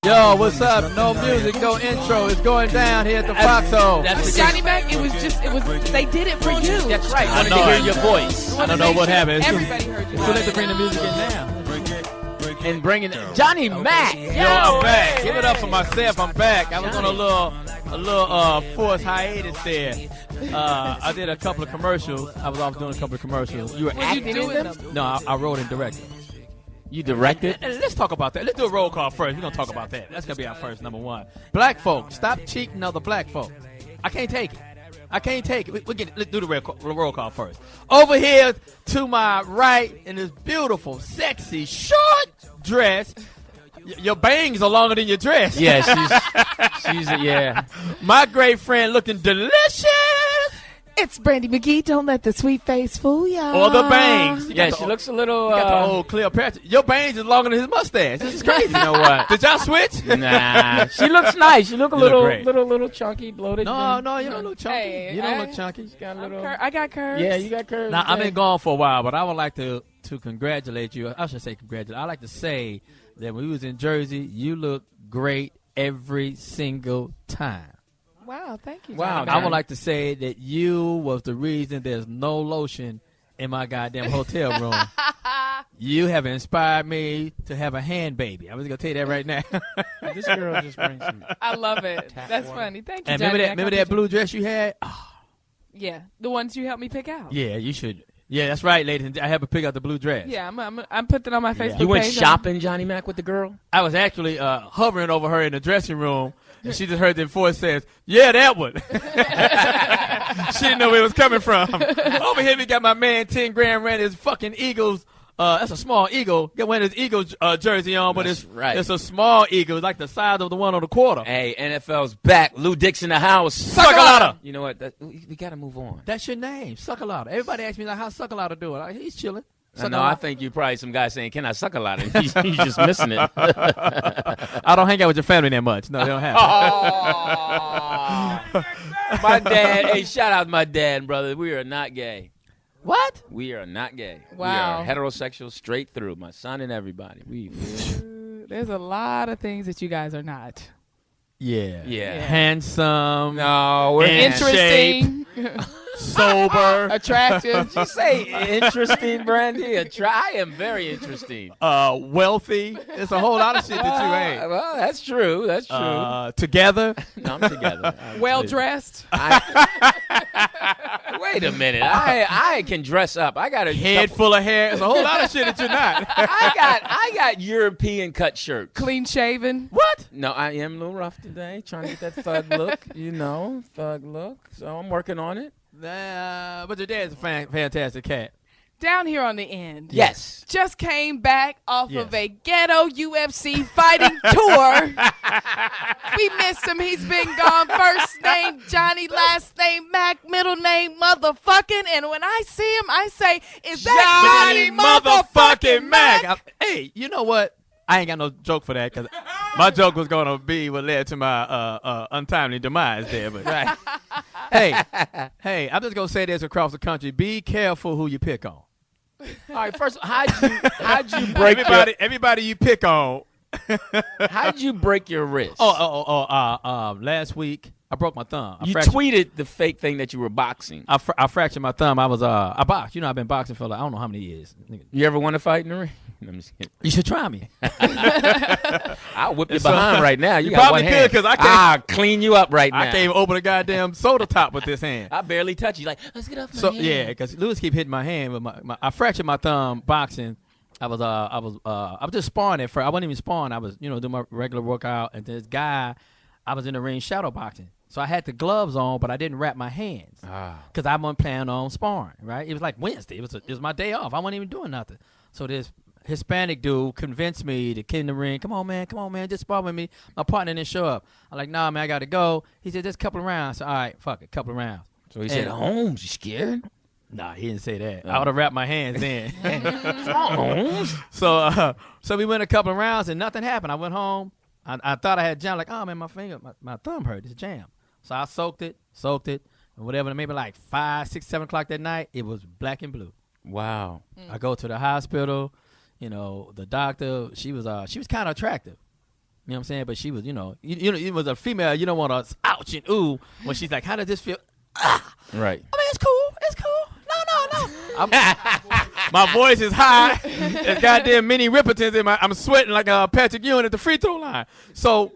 Yo, what's up? No music, no intro. It's going down here at the Foxxhole. That's Johnny Mack. They did it for you. That's right. I wanted to hear your voice. I don't know what happened. Everybody heard you. It's too late to bring the music in now. And bringing Johnny Mack. Yo, I'm back. Give it up for myself. I'm back. I was on a little forced hiatus there. I did a couple of commercials. I was off doing a couple of commercials. You were acting in them? No, I wrote and directed. You directed? Let's talk about that. Let's do a roll call first. We're going to talk about that. That's going to be our first, number one. Black folk, stop cheating other black folk. I can't take it. Let's do the roll call first. Over here to my right in this beautiful, sexy, short dress. Your bangs are longer than your dress. Yeah, she's yeah. My great friend looking delicious. It's Brandi Magee. Don't let the sweet face fool ya. Or the bangs. Yeah, she looks a little. You got the old Cleopatra. Your bangs is longer than his mustache. This is crazy. You know what? Did y'all switch? Nah, she looks nice. She look a little chunky, bloated. No, you don't look chunky. Hey, you don't look chunky. Got a little. I got curves. Yeah, you got curves. Now, I've been gone for a while, but I would like to congratulate you. I should say congratulate. I like to say that when we was in Jersey, you look great every single time. Wow, thank you. Wow, Johnny. I would like to say that you was the reason there's no lotion in my goddamn hotel room. You have inspired me to have a hand baby. I was going to tell you that right now. This girl just brings some. I love it. That's water. funny. Thank you, And Johnny. remember that blue dress you had? Oh, Yeah, the ones you helped me pick out. yeah, you should. Yeah, that's right, ladies. I have to pick out the blue dress. Yeah, I'm putting it on my Facebook page. You went shopping, Johnny Mack, with the girl? I was actually hovering over her in the dressing room, and she just heard the voice says, "Yeah, that one." She didn't know where it was coming from. Over here, we got my man 10 grand ran his fucking Eagles. That's a small eagle. Got one of his Eagles jersey on, but it's a small eagle. It's like the size of the one on the quarter. Hey, NFL's back. Lou Dix in the house. Suck-a-lotta. You know what? We got to move on. That's your name, Suck-a-lotta. Everybody asks me like, how's Suck-a-lotta doing? Like, he's chilling. I think you probably some guy saying, "Can I suck a lot?" And he's just missing it. I don't hang out with your family that much. No, they don't have. My dad. Hey, shout out my dad, brother. We are not gay. What? We are not gay. Wow. We are heterosexual straight through. My son and everybody. There's a lot of things that you guys are not. Yeah. Yeah. Handsome. No, we're Interesting. Sober. Attractive. Did you say interesting, Brandi? I am very interesting. Wealthy. There's a whole lot of shit that you ain't. Well, that's true. That's true. Together. No, I'm together. Well dressed. Wait a minute. I can dress up. I got a Head full of hair. There's a whole lot of shit that you're not. I got European cut shirts. Clean shaven. What? No, I am a little rough today, trying to get that thug look. Thug look. So I'm working on it. But your dad's a fantastic cat. Down here on the end. Yes. Just came back off of a ghetto UFC fighting tour. We missed him. He's been gone. First name Johnny, last name Mac, middle name motherfucking. And when I see him, I say, "Is that Johnny motherfucking Mac?" Hey, you know what? I ain't got no joke for that because my joke was going to be what led to my untimely demise there. But hey, I'm just going to say this across the country. Be careful who you pick on. All right, first, how'd you break everybody you pick on. How'd you break your wrist? Last week I broke my thumb. You tweeted the fake thing that you were boxing. I fractured my thumb. I boxed. I've been boxing for I don't know how many years. You ever want to fight in the ring? I'm just kidding. You should try me. I'll whip you behind right now. You got probably one hand. Because I can't. I'll clean you up right now. I can't even open a goddamn soda top with this hand. I barely touch you. Like, let's get off my hand. Yeah, because Lewis keep hitting my hand with I fractured my thumb boxing. I was just sparring at first. I wasn't even sparring. I was doing my regular workout, and this guy, I was in the ring shadow boxing. So I had the gloves on, but I didn't wrap my hands because I wasn't planning on sparring. Right? It was like Wednesday. It was my day off. I wasn't even doing nothing. So this Hispanic dude convinced me to get in the ring. Come on, man, just spar with me. My partner didn't show up. I'm like, nah, man, I got to go. He said, just a couple of rounds. So, all right, fuck it, couple of rounds. So he said, Holmes, you scared? Nah, he didn't say that. I would have wrapped my hands then. Holmes. So we went a couple of rounds and nothing happened. I went home. I thought I had jam. Like, oh, man, my thumb hurt. It's jam. So I soaked it, and whatever. Maybe like 5, 6, 7 o'clock that night, it was black and blue. Wow. I go to the hospital. The doctor, she was kind of attractive. You know what I'm saying? But she was, it was a female. You don't want to ouch and ooh when she's like, how does this feel? Ah. Right. I mean, it's cool. It's cool. No. My voice is high. There's goddamn mini Rippertons in I'm sweating like a Patrick Ewing at the free throw line. So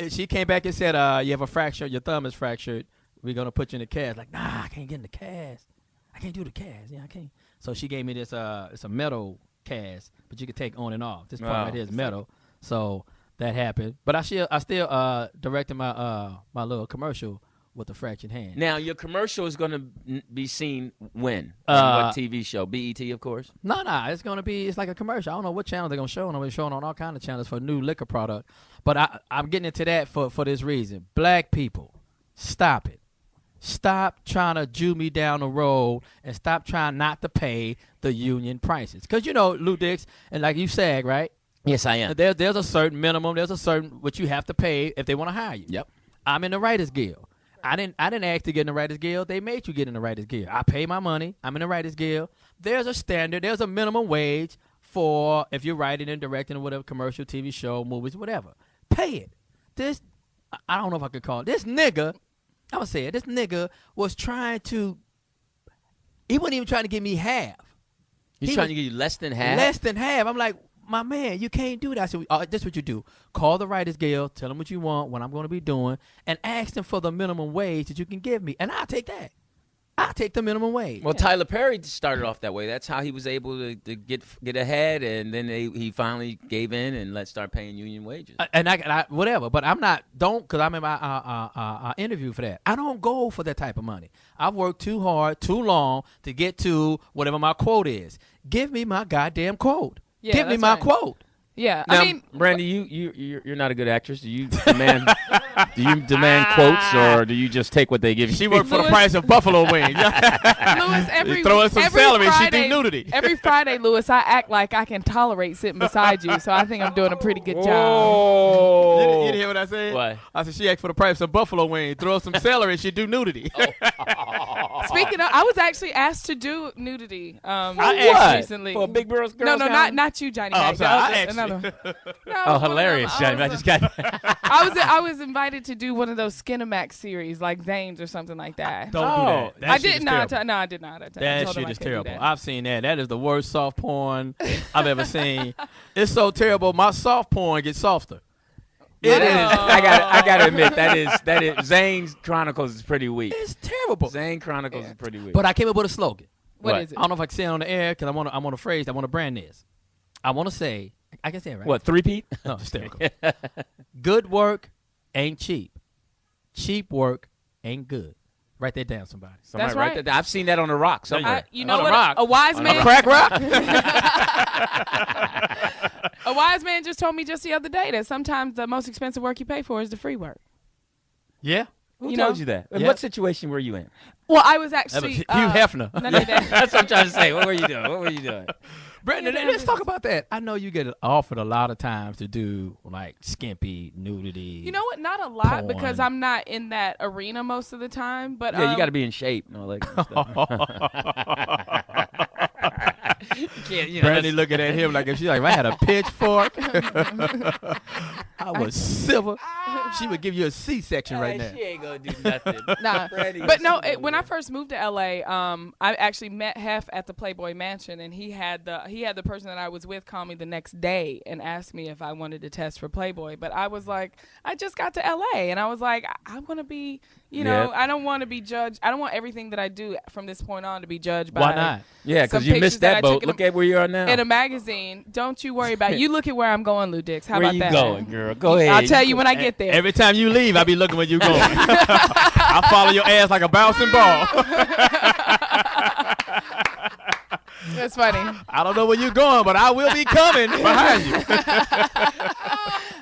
she came back and said, you have a fracture. Your thumb is fractured. We're going to put you in the cast. Like, nah, I can't get in the cast. I can't do the cast. Yeah, I can't. So she gave me this, it's a metal cast, but you can take on and off. This part right here is metal. So that happened. But I still directed my little commercial with a fractured hand. Now, your commercial is going to be seen when? On what TV show? BET, of course? No. It's like a commercial. I don't know what channel they're going to show. They're showing on all kinds of channels for a new liquor product. But I'm getting into that for this reason. Black people, stop it. Stop trying to Jew me down the road and stop trying not to pay the union prices. Because, Lou Dix, and like you SAG, right? Yes, I am. There's a certain minimum. There's a certain what you have to pay if they want to hire you. Yep. I'm in the Writers Guild. I didn't ask to get in the Writers Guild. They made you get in the Writers Guild. I pay my money. I'm in the Writers Guild. There's a standard. There's a minimum wage for if you're writing and directing or whatever, commercial, TV show, movies, whatever. Pay it. This, I don't know if I could call it. This nigga, I'm going to say it. This nigga was trying to, he wasn't even trying to give me half. He's trying to give you less than half? Less than half. I'm like, my man, you can't do that. So this is what you do. Call the Writers Guild, tell them what you want, what I'm going to be doing, and ask them for the minimum wage that you can give me. And I'll take that. I'll take the minimum wage. Well, Tyler Perry started off that way. That's how he was able to get ahead, and then he finally gave in and let's start paying union wages. And I whatever, but I'm not, because I'm in my interview for that. I don't go for that type of money. I've worked too hard, too long to get to whatever my quote is. Give me my goddamn quote. Yeah, give me my quote. Yeah, now, I mean, Brandi, you're not a good actress. Do you demand quotes, or do you just take what they give you? She worked for the price of buffalo wings. Louis, throw in some celery. Friday, she do nudity. Every Friday, Louis, I act like I can tolerate sitting beside you, so I think I'm doing a pretty good job. You didn't hear what I said? What? I said she asked for the price of buffalo wings. Throw some celery. She do nudity. Speaking of, I was actually asked to do nudity. I asked recently for a Big Girls. No, not you, Johnny Mack. I'm sorry. I asked no. Oh, hilarious, Johnny! I just got. I was invited to do one of those Skinamax series, like Zane's or something like that. Don't do that. That I shit did is not. terrible. No, I did not. That shit is terrible. I've seen that. That is the worst soft porn I've ever seen. It's so terrible. My soft porn gets softer. It is. I gotta admit that is Zane's Chronicles is pretty weak. It's terrible. Zane Chronicles is pretty weak. But I came up with a slogan. What is it? I don't know if I can say it on the air because I'm on a phrase. I want to brand this. I want to say. I can say it, right? What, three-peat? No, hysterical. Good work ain't cheap. Cheap work ain't good. Write that down, somebody. That's right. Write that. I've seen that on a rock somewhere. You know on what? A rock. A wise man. A crack rock? A wise man just told me just the other day that sometimes the most expensive work you pay for is the free work. Yeah. Who told you that? Yeah. What situation were you in? Well, I was actually Hugh Hefner. None of that. That's what I'm trying to say. What were you doing? Brandon, let's talk about that. I know you get offered a lot of times to do like skimpy, nudity. You know what? Not a lot porn. Because I'm not in that arena most of the time. But Yeah, you got to be in shape and all that kind of stuff. Brandy looking at him like if she's like, if I had a pitchfork, I was silver. She would give you a C-section right now. She ain't gonna do nothing. Nah. But no, when I first moved to LA, I actually met Hef at the Playboy Mansion, and he had the person that I was with call me the next day and asked me if I wanted to test for Playboy. But I was like, I just got to LA, and I was like, I want to be, I don't want to be judged. I don't want everything that I do from this point on to be judged by. Why not? Yeah, because you missed that boat. Look at where you are now. In a magazine. Don't you worry about it. You look at where I'm going, Lou Dix. How about that? Where you going, girl? Go ahead. I'll tell you when I get there. Every time you leave, I be looking where you going. I follow your ass like a bouncing ball. That's funny. I don't know where you're going, but I will be coming behind you.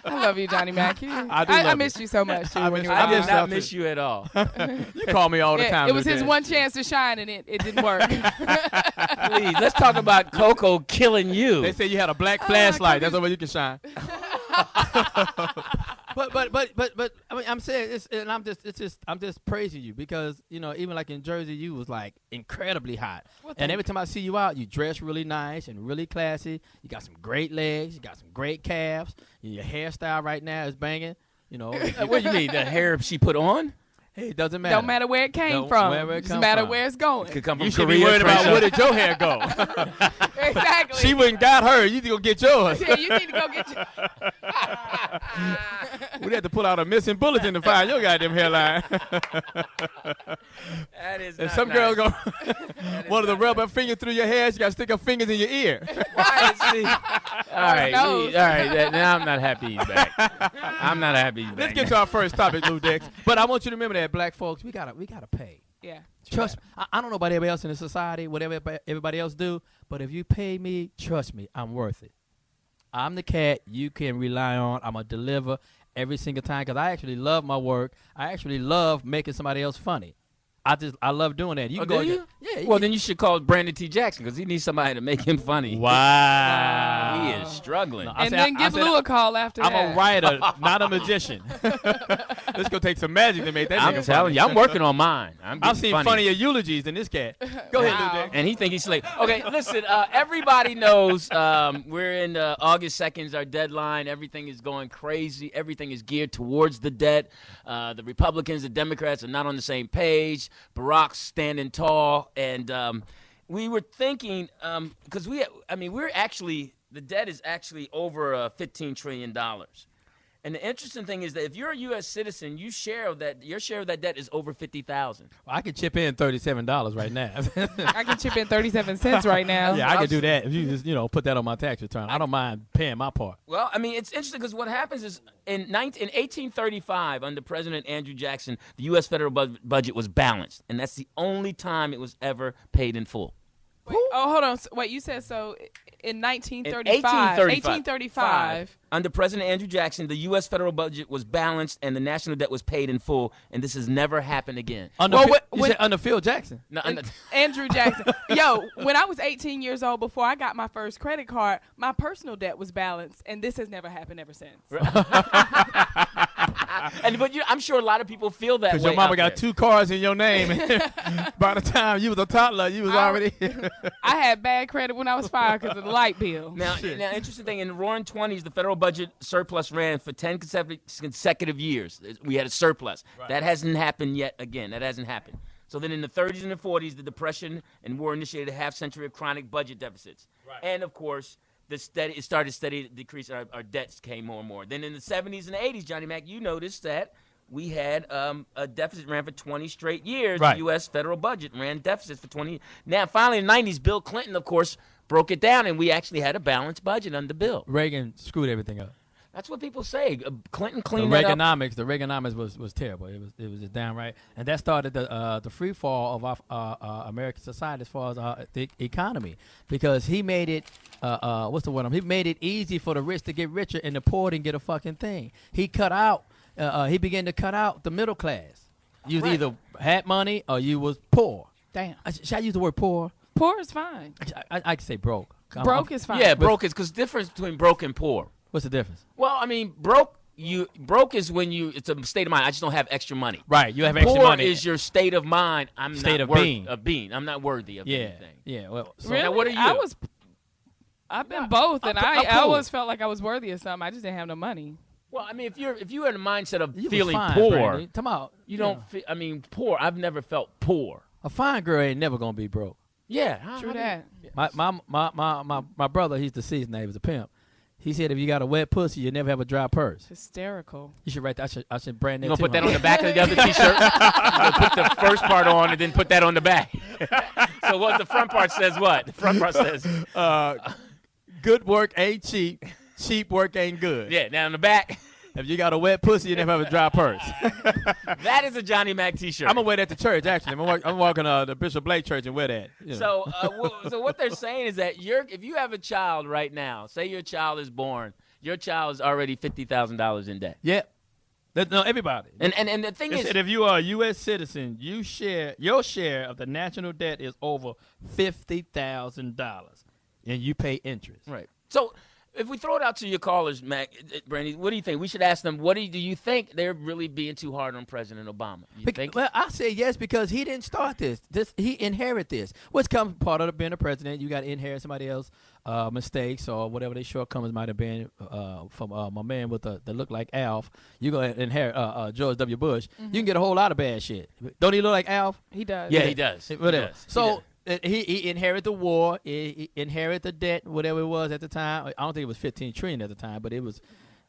I love you, Johnny Mack. I missed you so much, too. I did not miss you at all. You call me all the time. It was his one chance to shine, and it didn't work. Please, let's talk about Coco killing you. They say you had a black flashlight. That's the way you can shine. But I mean, I'm saying I'm just praising you because even like in Jersey, you was like incredibly hot, and every time I see you out, you dress really nice and really classy. You got some great legs, you got some great calves. Your hairstyle right now is banging. What do you mean? The hair she put on? Hey, it doesn't matter. Don't matter where it came from. It doesn't matter where it's going. It could come from you should be worried about where did your hair go. Exactly. She wouldn't got her. You need to go get yours. Yeah, you need to go get your. We'd have to pull out a missing bulletin to find your goddamn hairline. That is. And some girls go one of the rubber finger through your hair. She got to stick her fingers in your ear. Why is she? All right. Now I'm not happy he's back. I'm not happy he's back. Let's get to our first topic, Lou Dix. But I want you to remember that black folks, we gotta pay. Yeah. Trust me. I don't know about everybody else in the society, whatever everybody else do, but if you pay me, trust me, I'm worth it. I'm the cat you can rely on. I'm gonna deliver every single time because I actually love my work. I actually love making somebody else funny. I love doing that. You can go. Do you? Yeah. Well, then you should call Brandon T. Jackson because he needs somebody to make him funny. Wow. He is struggling. No, then give Lou a call after that. I'm a writer, not a magician. This gonna take some magic to make that. I'm telling you, I'm working on mine. I've seen funnier eulogies than this cat. Go ahead, Lou Dix. And he think he's slick. Okay, listen. Everybody knows we're in August 2nd is our deadline. Everything is going crazy. Everything is geared towards the debt. The Republicans, the Democrats are not on the same page. Barack's standing tall, and we were thinking because we're actually the debt is actually over $15 trillion. And the interesting thing is that if you're a U.S. citizen, your share of that debt is over $50,000. Well, I can chip in $37 right now. I can chip in 37 cents right now. Yeah, I can do that if you just put that on my tax return. I don't mind paying my part. Well, I mean, it's interesting because what happens is in 1835 under President Andrew Jackson, the U.S. federal budget was balanced, and that's the only time it was ever paid in full. Wait, hold on. Wait, you said so in 1835. 1835. Under President Andrew Jackson, the U.S. federal budget was balanced and the national debt was paid in full, and this has never happened again. You said under Phil Jackson? No, Andrew Jackson. Yo, when I was 18 years old, before I got my first credit card, my personal debt was balanced, and this has never happened ever since. I'm sure a lot of people feel that way. Because your mama got 2 cars in your name. By the time you was a toddler, you was already. I had bad credit when I was 5 because of the light bill. Now, interesting thing, in the roaring 20s, the federal budget surplus ran for 10 consecutive years. We had a surplus. Right. That hasn't happened yet again. That hasn't happened. So then in the 30s and the 40s, the Depression and war initiated a half-century of chronic budget deficits. Right. And, of course, it started steady decrease. Our debts came more and more. Then in the 70s and the 80s, Johnny Mack, you noticed that we had a deficit ran for 20 straight years. Right. The U.S. federal budget ran deficits for 20 years. Now, finally, in the 90s, Bill Clinton, of course, broke it down, and we actually had a balanced budget under Bill. Reagan screwed everything up. That's what people say. Clinton cleaned that up. The Reaganomics was terrible. It was just downright, and that started the free fall of our American society as far as the economy, because he made it He made it easy for the rich to get richer and the poor didn't get a fucking thing. He began to cut out the middle class. You either had money or you was poor. Damn. Should I use the word poor? Poor is fine. I can say broke. Broke is fine. Yeah, broke is because difference between broke and poor. What's the difference? Well, I mean, broke is when it's a state of mind. I just don't have extra money. Right, you have extra money. Poor is your state of mind. I'm not worthy of being. I'm not worthy of anything. Yeah. Well, so really? Now what are you? I've been both, and I always felt like I was worthy of something. I just didn't have no money. Well, I mean, if you're in the mindset of feeling fine, poor, Brandon. Come out. You don't. I mean, poor. I've never felt poor. A fine girl ain't never gonna be broke. Yeah, true that. My brother, he's deceased now. He was a pimp. He said if you got a wet pussy, you never have a dry purse. Hysterical. You should write that. I should brand that. You gonna put that on the back of the other T-shirt? You gonna put the first part on and then put that on the back. So what the front part says? What the front part says? Good work ain't cheap. Cheap work ain't good. Yeah. Now on the back. If you got a wet pussy, you never have a dry purse. That is a Johnny Mack T-shirt. I'm gonna wear that to church. Actually, I'm walking the Bishop Blake Church and wear that. You know. So what they're saying is that if you have a child right now, say your child is born, your child is already $50,000 in debt. Yeah. No, everybody. And the thing is, if you are a U.S. citizen, your share of the national debt is over $50,000, and you pay interest. Right. So. If we throw it out to your callers, Mac, Brandi, what do you think? We should ask them, do you think they're really being too hard on President Obama? You think? Well, I say yes because he didn't start this. He inherited this, which comes part of being a president. You got to inherit somebody else's mistakes or whatever their shortcomings might have been from my man with the look like Alf. You're going to inherit George W. Bush. You can get a whole lot of bad shit. Don't he look like Alf? He does. Yeah, he does. Whatever. He does. So he inherited the war. He inherited the debt, whatever it was at the time. I don't think it was $15 trillion at the time, but it was.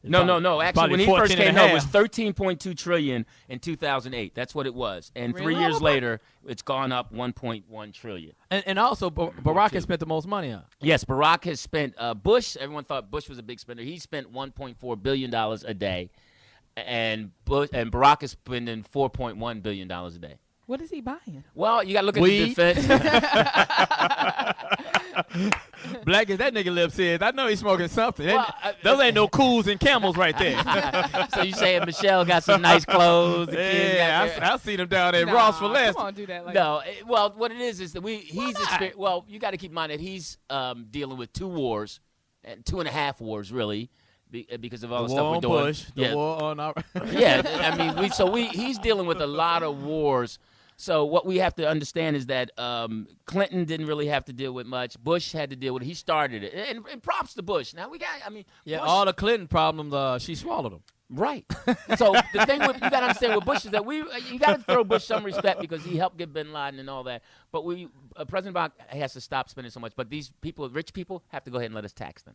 No. Actually, when he first came out, it was $13.2 trillion in 2008. That's what it was. And 3 years later, it's gone up $1.1 trillion. And also, Barack has spent the most money on. Yes, Barack has spent. Bush. Everyone thought Bush was a big spender. He spent $1.4 billion a day, and Barack is spending $4.1 billion a day. What is he buying? Well, you got to look at the defense. Black as that nigga lips is, I know he's smoking something. Those ain't no Cools and Camels right there. So you saying Michelle got some nice clothes? I see them down there at Ross for less. Come on, do that. Well, what it is that he's experienced. Well, you got to keep in mind that he's dealing with 2 wars, and 2.5 wars really. Because of all the stuff we're doing. Bush, the war on our he's dealing with a lot of wars. So what we have to understand is that Clinton didn't really have to deal with much. Bush had to deal with it. He started it. And props to Bush. Now Bush, all the Clinton problems, she swallowed them. Right. So the thing you got to understand with Bush is that you got to throw Bush some respect because he helped get Bin Laden and all that. But President Biden has to stop spending so much. But these people, rich people, have to go ahead and let us tax them.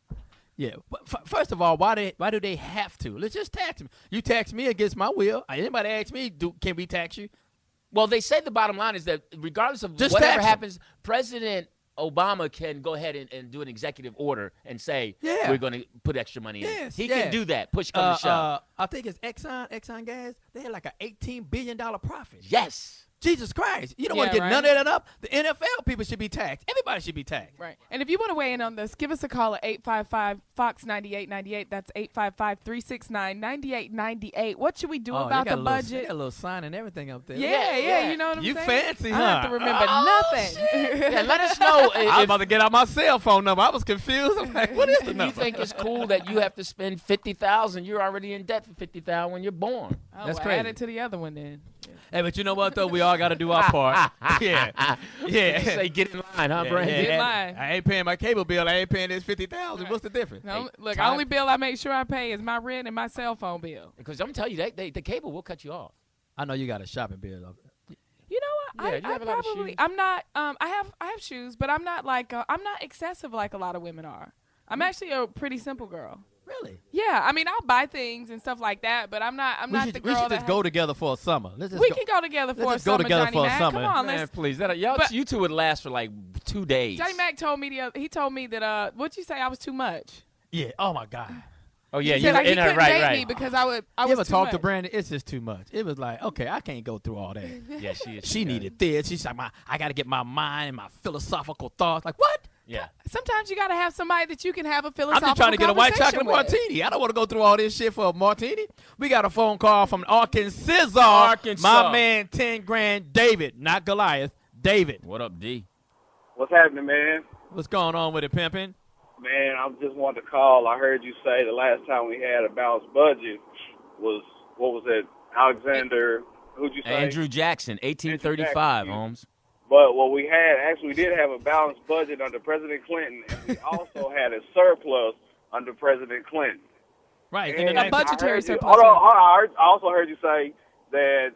Yeah. But first of all, why do they have to? Let's just tax them. You tax me against my will. Anybody ask me, can we tax you? Well, they say the bottom line is that regardless of just whatever happens, President Obama can go ahead and do an executive order and say we're going to put extra money in. He can do that. Push come to shove. I think it's Exxon Gas. They had like an $18 billion profit. Yes. Jesus Christ. You don't want to get none of that up. The NFL people should be taxed. Everybody should be taxed. Right. And if you want to weigh in on this, give us a call at 855-FOX-9898. That's 855-369-9898. What should we do about the budget? They got a little sign and everything up there. Yeah. You know what I'm saying? You fancy, huh? I have to remember nothing. Yeah, let us know. I was about to get out my cell phone number. I was confused. I'm like, what is the number? You think it's cool that you have to spend $50,000? You're already in debt for $50,000 when you're born. That's crazy. Add it to the other one then. Hey, but you know what, though? We all got to do our part. Yeah. Say get in line, huh, Brandi? Get in line. I ain't paying my cable bill. I ain't paying this $50,000. Right. What's the difference? No, look, the only bill I make sure I pay is my rent and my cell phone bill. Because I'm telling you, the cable will cut you off. I know you got a shopping bill. You know what? Yeah, I probably. I'm not. I have shoes, but I'm not like. I'm not excessive like a lot of women are. I'm actually a pretty simple girl. Really? Yeah, I mean, I'll buy things and stuff like that, but I'm not the girl that we should just go together for a summer. We can go together for a summer, Johnny Mack. Come on, man, please. You two would last for like 2 days. Johnny Mack told me that what'd you say? I was too much. Yeah. Oh my God. Oh yeah, he said, you couldn't date me because I was you ever too talk much. to Brandi? It's just too much. It was like, okay, I can't go through all that. Yeah, she is. She needed this. She's like, I got to get my mind and my philosophical thoughts. Like what? Yeah. Sometimes you got to have somebody that you can have a philosophical I'm just trying to get a white chocolate with. martini. I don't want to go through all this shit for a martini. We got a phone call from Arkansas. My man, 10 grand, David, not Goliath. David. What up, D? What's happening, man? What's going on with it, pimping? Man, I just wanted to call. I heard you say the last time we had a balanced budget was, what was it, Alexander, who'd you say? Andrew Jackson, 1835, Holmes. But what we did have a balanced budget under President Clinton, and we also had a surplus under President Clinton. Right. And a budgetary surplus. I also heard you say that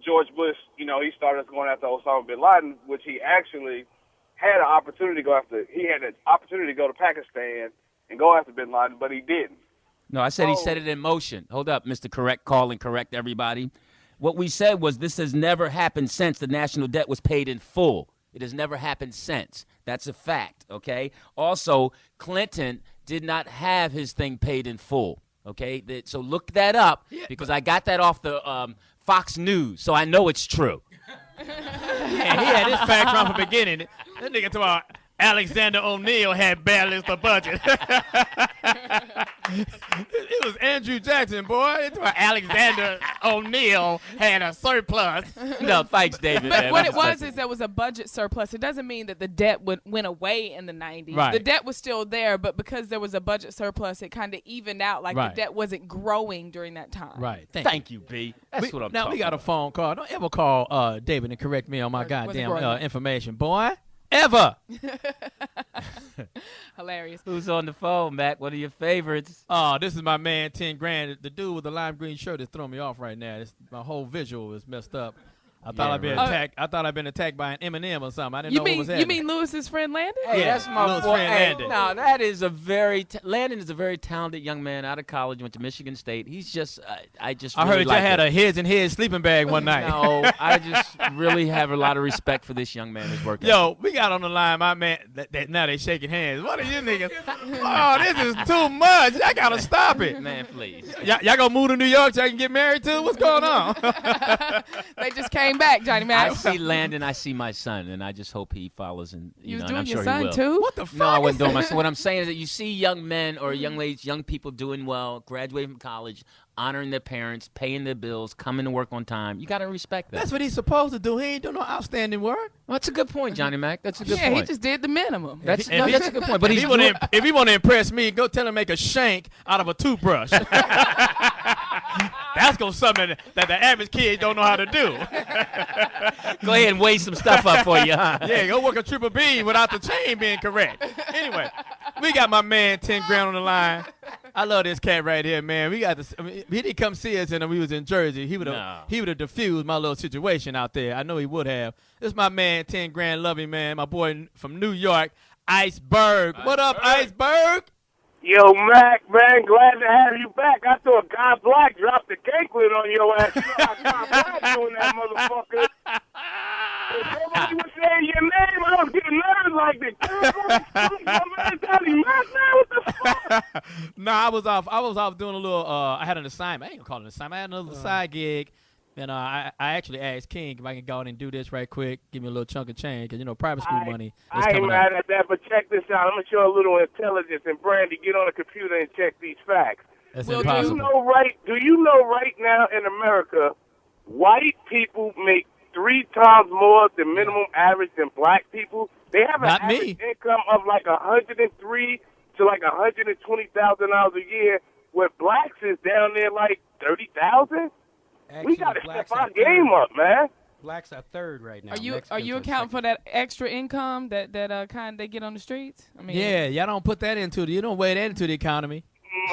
George Bush, he started going after Osama bin Laden, which he actually had an opportunity to go after. He had an opportunity to go to Pakistan and go after bin Laden, but he didn't. No, I said he set it in motion. Hold up, Mr. Correct, call and correct everybody. What we said was this has never happened since the national debt was paid in full. It has never happened since. That's a fact, okay? Also, Clinton did not have his thing paid in full, okay? So look that up because I got that off the Fox News, so I know it's true. Yeah, he had his fact from the beginning. That nigga talking about, Alexander O'Neal had balanced the budget. It was Andrew Jackson, boy. It's why Alexander O'Neal had a surplus. No, thanks, David. But man. what it was is there was a budget surplus. It doesn't mean that the debt went away in the 90s. Right. The debt was still there, but because there was a budget surplus, it kind of evened out. Like Right. the debt wasn't growing during that time. Right. Thank you, B. That's what I'm now talking we got a about. phone call. Don't ever call David and correct me on my goddamn growing. information, boy. Ever. Hilarious. Who's on the phone, Mac? What are your favorites? Oh, this is my man, 10 grand. The dude with the lime green shirt is throwing me off right now. My whole visual is messed up. I thought I'd been attacked. I thought I'd been attacked by an Eminem or something. I didn't know what was happening. You mean Lewis's friend Landon? Hey, Yeah, that's my Lil's boy. friend Hey, Landon. no, that is a very Landon is a very talented young man out of college. Went to Michigan State. He's just I I heard you had a heads and heads sleeping bag one night. No, I just really have a lot of respect for this young man who's working. Yo, we got on the line, my man. Now they shaking hands. What are you niggas? Oh, this is too much. I gotta stop it. Man, please. Y'all gonna move to New York so I can get married too? What's going on? They just came back, Johnny Mack. I see Landon. I see my son, and I just hope he follows. And You was and doing I'm your sure son he will. too? What the fuck? No, I wasn't is doing my that? son. What I'm saying is that you see young men or young ladies, young people doing well, graduating from college, honoring their parents, paying their bills, coming to work on time. You got to respect that. That's what he's supposed to do. He ain't doing no outstanding work. Well, that's a good point, Johnny Mack. That's a good Yeah, point. he just did the minimum. That's If he- a good point. But if he's he wanna doing, if he want to impress me, go tell him to make a shank out of a toothbrush. That's gonna something that the average kid don't know how to do. go ahead and weigh some stuff up for you, huh? Yeah, go work a triple B without the chain being correct. Anyway, we got my man 10 grand on the line. I love this cat right here, man. We got this. I mean, he didn't come see us, and we was in Jersey. He would have diffused my little situation out there. I know he would have. This is my man 10 grand, love him, man. My boy from New York, Iceberg. What up, Iceberg? Yo, Mac, man, glad to have you back. I thought God Black dropped the cake lid on your ass. You know how God Black doing that, motherfucker. If nobody was saying your name, I was getting nervous like that. What the fuck? Nah, I was off doing a little. I had an assignment. I ain't gonna call it an assignment. I had another side gig. And I actually asked King if I can go in and do this right quick, give me a little chunk of change, because, private school money is I ain't coming mad up. at that, but check this out. I'm going to show a little intelligence. And, Brandi, get on the computer and check these facts. That's Will impossible. Do you know right now in America, white people make 3 times more than minimum average than black people? They have an Not average me. income of like $103,000 to like $120,000 a year, where blacks is down there like $30,000. We got to step our game up, man. Blacks are third right now. Are you Mexicans accounting for second. that extra income that kind they get on the streets? I mean, Yeah, y'all don't put that into you don't weigh that into the economy.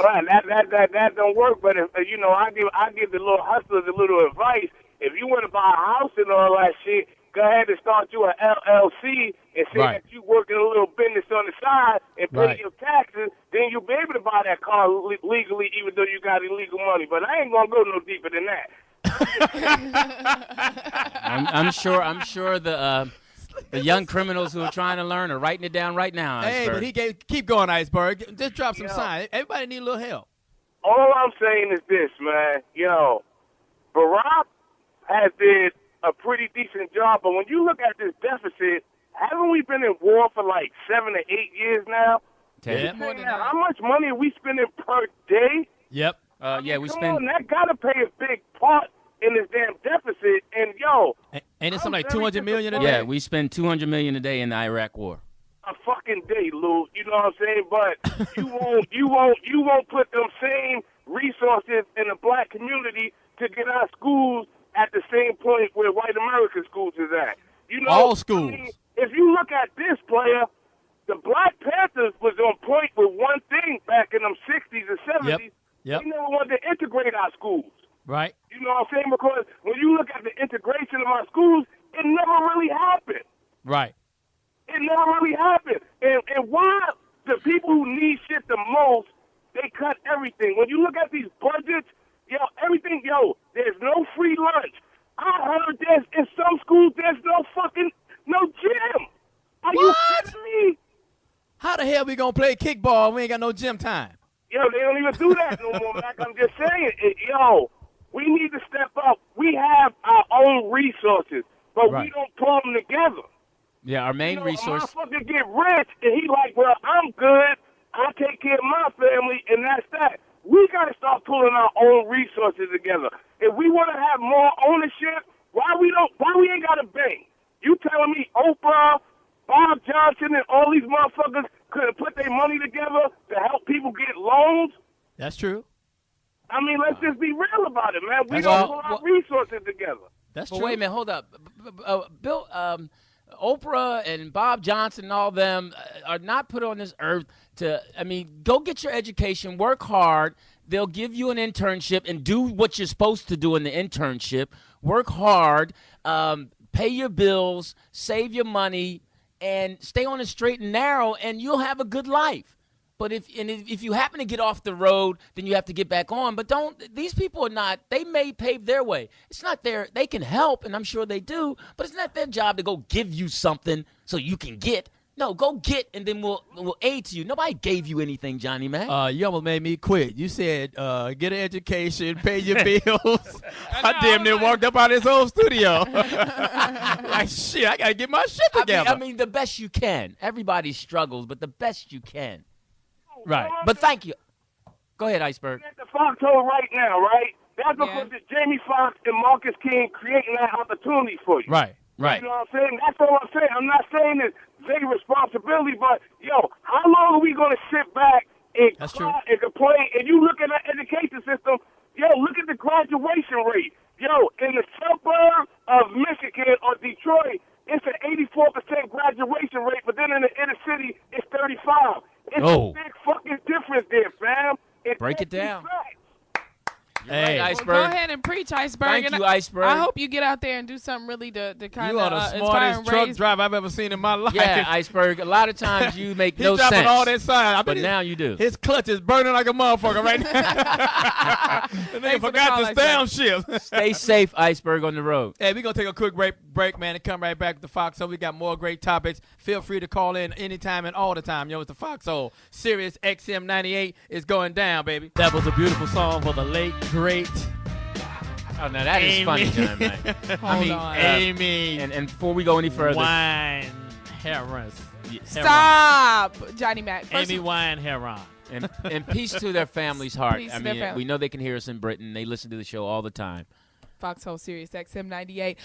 Right, that don't work. But if, I give the little hustlers a little advice. If you want to buy a house and all that shit, go ahead and start you an LLC and say Right. that you working a little business on the side and pay Right. your taxes. Then you'll be able to buy that car legally, even though you got illegal money. But I ain't gonna go no deeper than that. I'm sure the young criminals who are trying to learn are writing it down right now. Hey, Iceberg. but keep going, Iceberg. Just drop some sign. Everybody need a little help. All I'm saying is this, man. Barack has did a pretty decent job, but when you look at this deficit, haven't we been in war for like 7 to 8 years now? Yeah. more than Now, that. how much money are we spending per day? Yep. Yeah, we Come spend. on, that gotta play a big part in this damn deficit. And Ain't it something like I'm very 200 million a day? Yeah, we spend $200 million a day in the Iraq War. a fucking day, Lou. You know what I'm saying? But you won't put them same resources in the black community to get our schools at the same point where white American schools is at. All schools. If you look at this player, the Black Panthers was on point with one thing back in them 60s and 70s. Yep. They never wanted to integrate our schools. Right. You know what I'm saying? Because when you look at the integration of our schools, it never really happened. Right. It never really happened. And why the people who need shit the most, they cut everything. When you look at these budgets, everything, there's no free lunch. I heard in some schools there's no gym. Are you kidding me? How the hell we gonna play kickball? We ain't got no gym time. They don't even do that no more, Mac. I'm just saying, we need to step up. We have our own resources, but Right. we don't pull them together. Yeah, our main resource. A motherfucker get rich, and he like, well, I'm good. I take care of my family, and that's that. We got to start pulling our own resources together. If we want to have more ownership, why we ain't got a bank? You telling me Oprah, Bob Johnson, and all these motherfuckers couldn't put their money together to help people get loans? That's true. I mean, let's just be real about it, man. We don't pull our resources together. That's But true. wait a minute, hold up. Bill, Oprah and Bob Johnson and all them are not put on this earth to, go get your education, work hard. They'll give you an internship and do what you're supposed to do in the internship. Work hard, pay your bills, save your money, and stay on the straight and narrow, and you'll have a good life. But if you happen to get off the road, then you have to get back on. But these people are not, they may pave their way. It's not they can help, and I'm sure they do, but it's not their job to go give you something so you can get. No, go get, and then we'll aid to you. Nobody gave you anything, Johnny Mack. You almost made me quit. You said, get an education, pay your bills. I damn near walked up out of this whole studio. Like, shit, I got to get my shit together. I mean, the best you can. Everybody struggles, but the best you can. Right. But thank you. Go ahead, Iceberg. At the Foxxhole right now, right? That's because it's Jamie Foxx and Marcus King creating that opportunity for you. Right. You know what I'm saying? That's all I'm saying. I'm not saying it's their responsibility, but, how long are we going to sit back and cry and complain? And you look at the education system, look at the graduation rate. In the suburb of Michigan or Detroit, it's an 84% graduation rate, but then in the inner city, it's 35. It's a big fucking difference there, fam. Break it down. Hey, right, Iceberg. Well, go ahead and preach, Iceberg. Thank you, Iceberg. I hope you get out there and do something really to kind you of are the inspire smartest and truck raise. driver I've ever seen in my life. Yeah, Iceberg. A lot of times you make no He's dropping sense. all that sign. But now you do. His clutch is burning like a motherfucker right now. The nigga forgot the downshift. Stay safe, Iceberg, on the road. Hey, we're going to take a quick break, man, and come right back with the Foxxhole. We got more great topics. Feel free to call in anytime and all the time. It's the Foxxhole. Sirius XM 98 is going down, baby. That was a beautiful song for the late, great Oh, now that is funny, John, man. Hold on. Amy. And before we go any further. Winehouse. Stop, Johnny Mack. Amy Winehouse. And peace to their family's heart. Peace to their family. We know they can hear us in Britain. They listen to the show all the time. Foxxhole Sirius XM 98.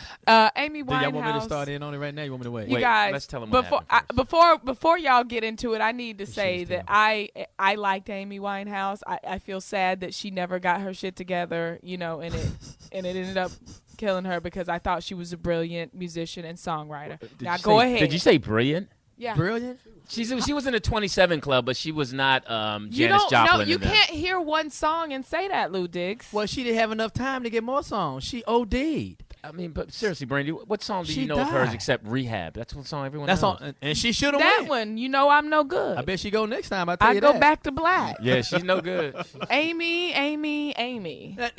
Amy Winehouse. Do y'all want me to start in on it right now? You want me to wait? You guys, let's tell them what happened first. before y'all get into it, I need to say that I liked Amy Winehouse. I feel sad that she never got her shit together, and it ended up killing her because I thought she was a brilliant musician and songwriter. Now go ahead. Did you say brilliant? Yeah. Brilliant? She was in the 27 Club, but she was not Janis Joplin. No, you can't hear one song and say that, Lou Diggs. Well, she didn't have enough time to get more songs. She OD'd. I mean, but seriously, Brandy, what song do She you know of hers died. except Rehab? That's what song everyone That's knows. all, and she should have That won. one, I'm no good. I bet she go next time. I tell I you go that. back to black. Yeah, she's no good. Amy.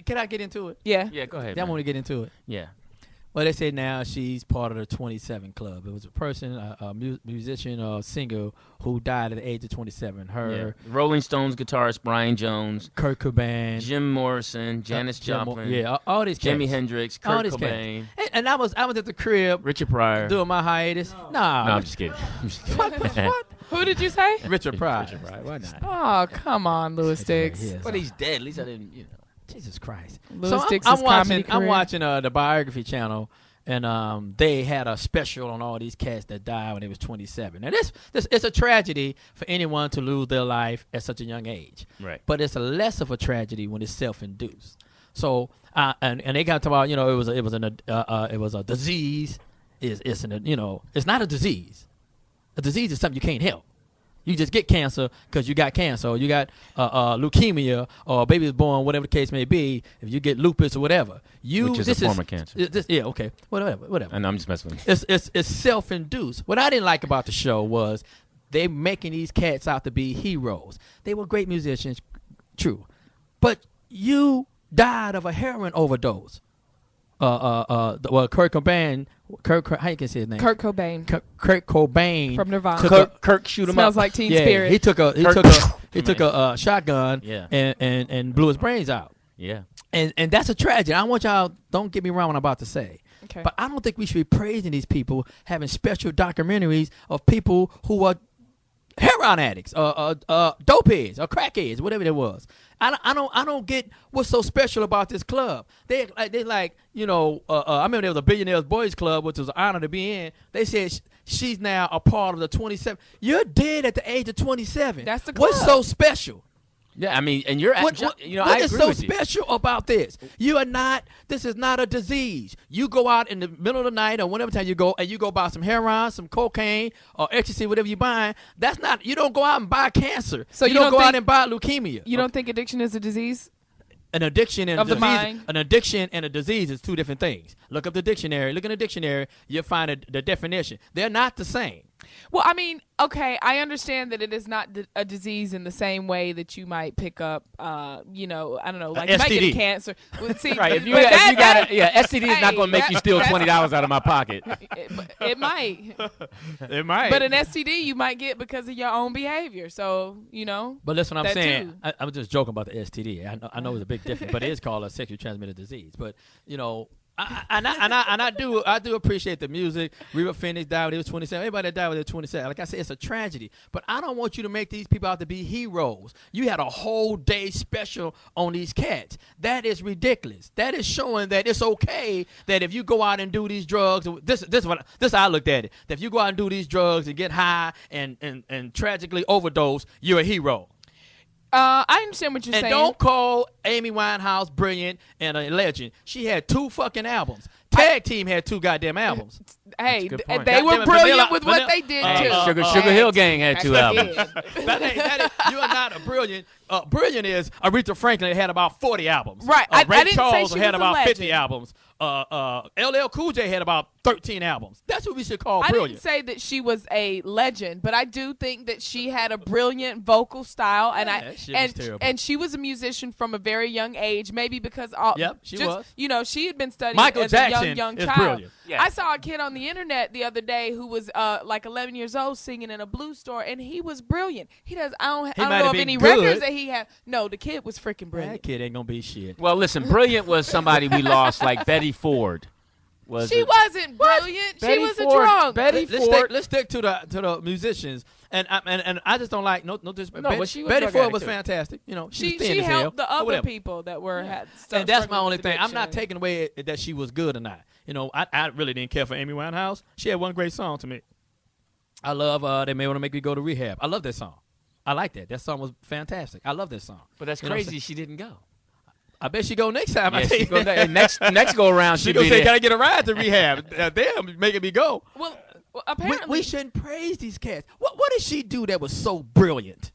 Can I get into it? Yeah. Yeah, go ahead. I man. want to get into it. Yeah. Well, they say now she's part of the 27 Club. It was a person, a musician or singer who died at the age of 27. Her, Rolling Stones guitarist Brian Jones, Kurt Cobain, Jim Morrison, Janis Joplin, all these Jimi cats. Hendrix, All Kurt these Cobain, cats. And I was at the crib Richard Pryor. doing my hiatus. No, I'm just kidding. What? Who did you say? Richard Pryor. Richard Pryor. Why not? Oh, come on, Louis Diggs. Yes. But he's dead. At least I didn't, Jesus Christ. Louis Diggs' I'm comedy watching career. the Biography channel, and they had a special on all these cats that died when they was 27. Now this it's a tragedy for anyone to lose their life at such a young age. Right. But it's less of a tragedy when it's self-induced. So and they got to talk about it was a disease. It's not a disease. A disease is something you can't help. You just get cancer because you got cancer, or you got leukemia, or a baby is born, whatever the case may be. If you get lupus or whatever, Which is a form of cancer. Okay, whatever. And I'm just messing with you. It's self-induced. What I didn't like about the show was they making these cats out to be heroes. They were great musicians, true, but you died of a heroin overdose. Kurt Cobain. How you can say his name? Kurt Cobain. Kurt Cobain From Nirvana. Kirk shoot him Smells up. like Teen Spirit. He took a shotgun Yeah. and blew his brains out. Yeah. And that's a tragedy. I want y'all, don't get me wrong what I'm about to say. Okay. But I don't think we should be praising these people, having special documentaries of people who are heroin addicts, dope heads, or crackheads, whatever it was. I don't get what's so special about this club. They like, you know, I remember there was a Billionaires Boys Club, which was an honor to be in. They said she's now a part of the 27. You're dead at the age of 27. That's the club. What's so special? Yeah, I mean, and you're What I is agree so with you. special about this? You are not. This is not a disease. You go out in the middle of the night or whenever time you go, and you go buy some heroin, some cocaine, or ecstasy, whatever you buying. That's not. You don't go out and buy cancer. So you you don't don't go out think- and buy leukemia. You don't think addiction is a disease? An addiction and Of a the disease. mind. An addiction and a disease is two different things. Look up the dictionary. Look in the dictionary. You'll find the definition. They're not the same. Well, I mean, okay, I understand that it is not a disease in the same way that you might pick up, you know, I don't know, like you might get STD. cancer. Well, see, Right, if you but got STD is not hey, going to make you steal that's- $20 out of my pocket. It might. It might. But an STD you might get because of your own behavior. So, you know. But listen, what I'm that saying. too. I was just joking about the STD. I know it's a big difference, but it is called a sexually transmitted disease. But you know, I do appreciate the music. Reba Phoenix died when he was 27. Everybody that died when they were 27. Like I said, it's a tragedy. But I don't want you to make these people out to be heroes. You had a whole day special on these cats. That is ridiculous. That is showing that it's okay that if you go out and do these drugs, this is how I looked at it. That if you go out and do these drugs and get high and tragically overdose, you're a hero. I understand what you're And saying. don't call Amy Winehouse brilliant and a legend. She had 2 fucking albums. Tag Team had 2 goddamn albums. Hey, That's a good point. they were Goddamn it, brilliant with Vanilla- what they did Hey, too. Sugar Hill Gang had 2 That's albums. it. You are not a brilliant. Brilliant is Aretha Franklin had about 40 albums. Right. I Ray didn't say Charles she had was a about 50 legend. albums. LL Cool J had about 13 albums. That's what we should call I brilliant. didn't say that she was a legend, but I do think that she had a brilliant vocal style, and Yeah, that shit was terrible. and she was a musician from a very young age. Maybe because all Yep, she was. You know, she had been studying Michael as Jackson a young is child. brilliant. Yeah. I saw a kid on the internet the other day who was like 11 years old singing in a blues store, and he was brilliant. He does. I don't might know have of been any good. records that he had. No, the kid was freaking That brilliant. kid ain't gonna be shit. Well, listen, brilliant was somebody we lost, like Betty Ford. She wasn't brilliant. She Betty was a Ford- drunk. Betty Let's stick to the musicians, and I just don't like no disrespect. No, but she was Betty drug Ford addict was too. fantastic. You know, she was thin She as hell, helped the or other whatever. people that were had. And that's my struggling only with thing. I'm not addiction. taking away that she was good or not. You know, I really didn't care for Amy Winehouse. She had one great song to me. I love They May Want to Make Me Go to Rehab. I love that song. I like that. That song was fantastic. I love that song. But that's You know what I'm crazy. She didn't go. I bet she go next time. I Yeah, tell she you go that. next go around. She She'll gonna be say, there. "Can I get a ride to rehab?" Damn, making me go. Well, We, apparently, we shouldn't praise these cats. What did she do that was so brilliant?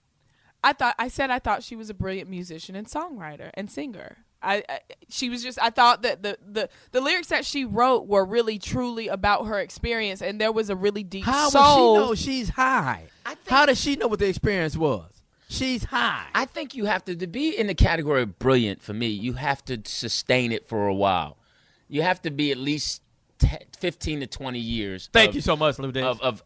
I thought she was a brilliant musician and songwriter and singer. She was just. I thought that the lyrics that she wrote were really truly about her experience, and there was a really deep How soul. would she know she's high? How does she know what the experience was? She's high. I think you have to be in the category of brilliant. For me, you have to sustain it for a while. You have to be at least 15 to 20 years. Thank you so much, Lou Davis. Of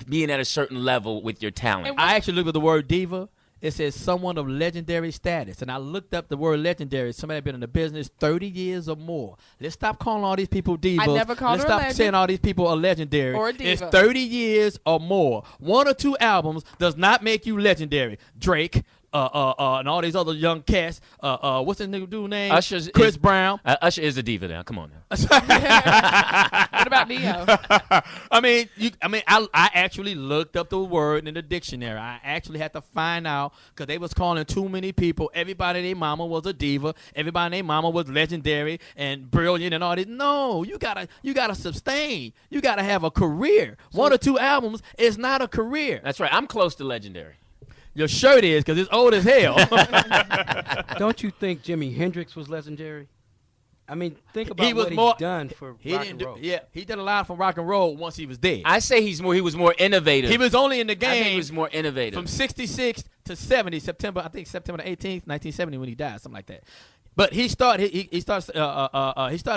being at a certain level with your talent. And I actually looked at the word diva. It says someone of legendary status. And I looked up the word legendary. Somebody been in the business 30 years or more. Let's stop calling all these people divas. never called Let's her a stop legend. saying all these people are legendary. Or a diva. It's 30 years or more. 1 or 2 albums does not make you legendary. Drake, and all these other young cats. What's the new dude name? Usher's Chris is- Brown. Usher is a diva now. Come on now. What about Neo? I actually looked up the word in the dictionary. I actually had to find out because they was calling too many people. Everybody, their mama was a diva. Everybody, their mama was legendary and brilliant and all this. No, you gotta sustain. You gotta have a career. 1 or 2 albums is not a career. That's right. I'm close to legendary. Your shirt is because it's old as hell. Don't you think Jimi Hendrix was legendary? I mean, think about He was what more- he's done for rock and roll. He did a lot for rock and roll once he was dead. I say he was more innovative. He was only in the I think he game was more innovative. from 66 to 70, September the 18th, 1970 when he died, something like that. But he started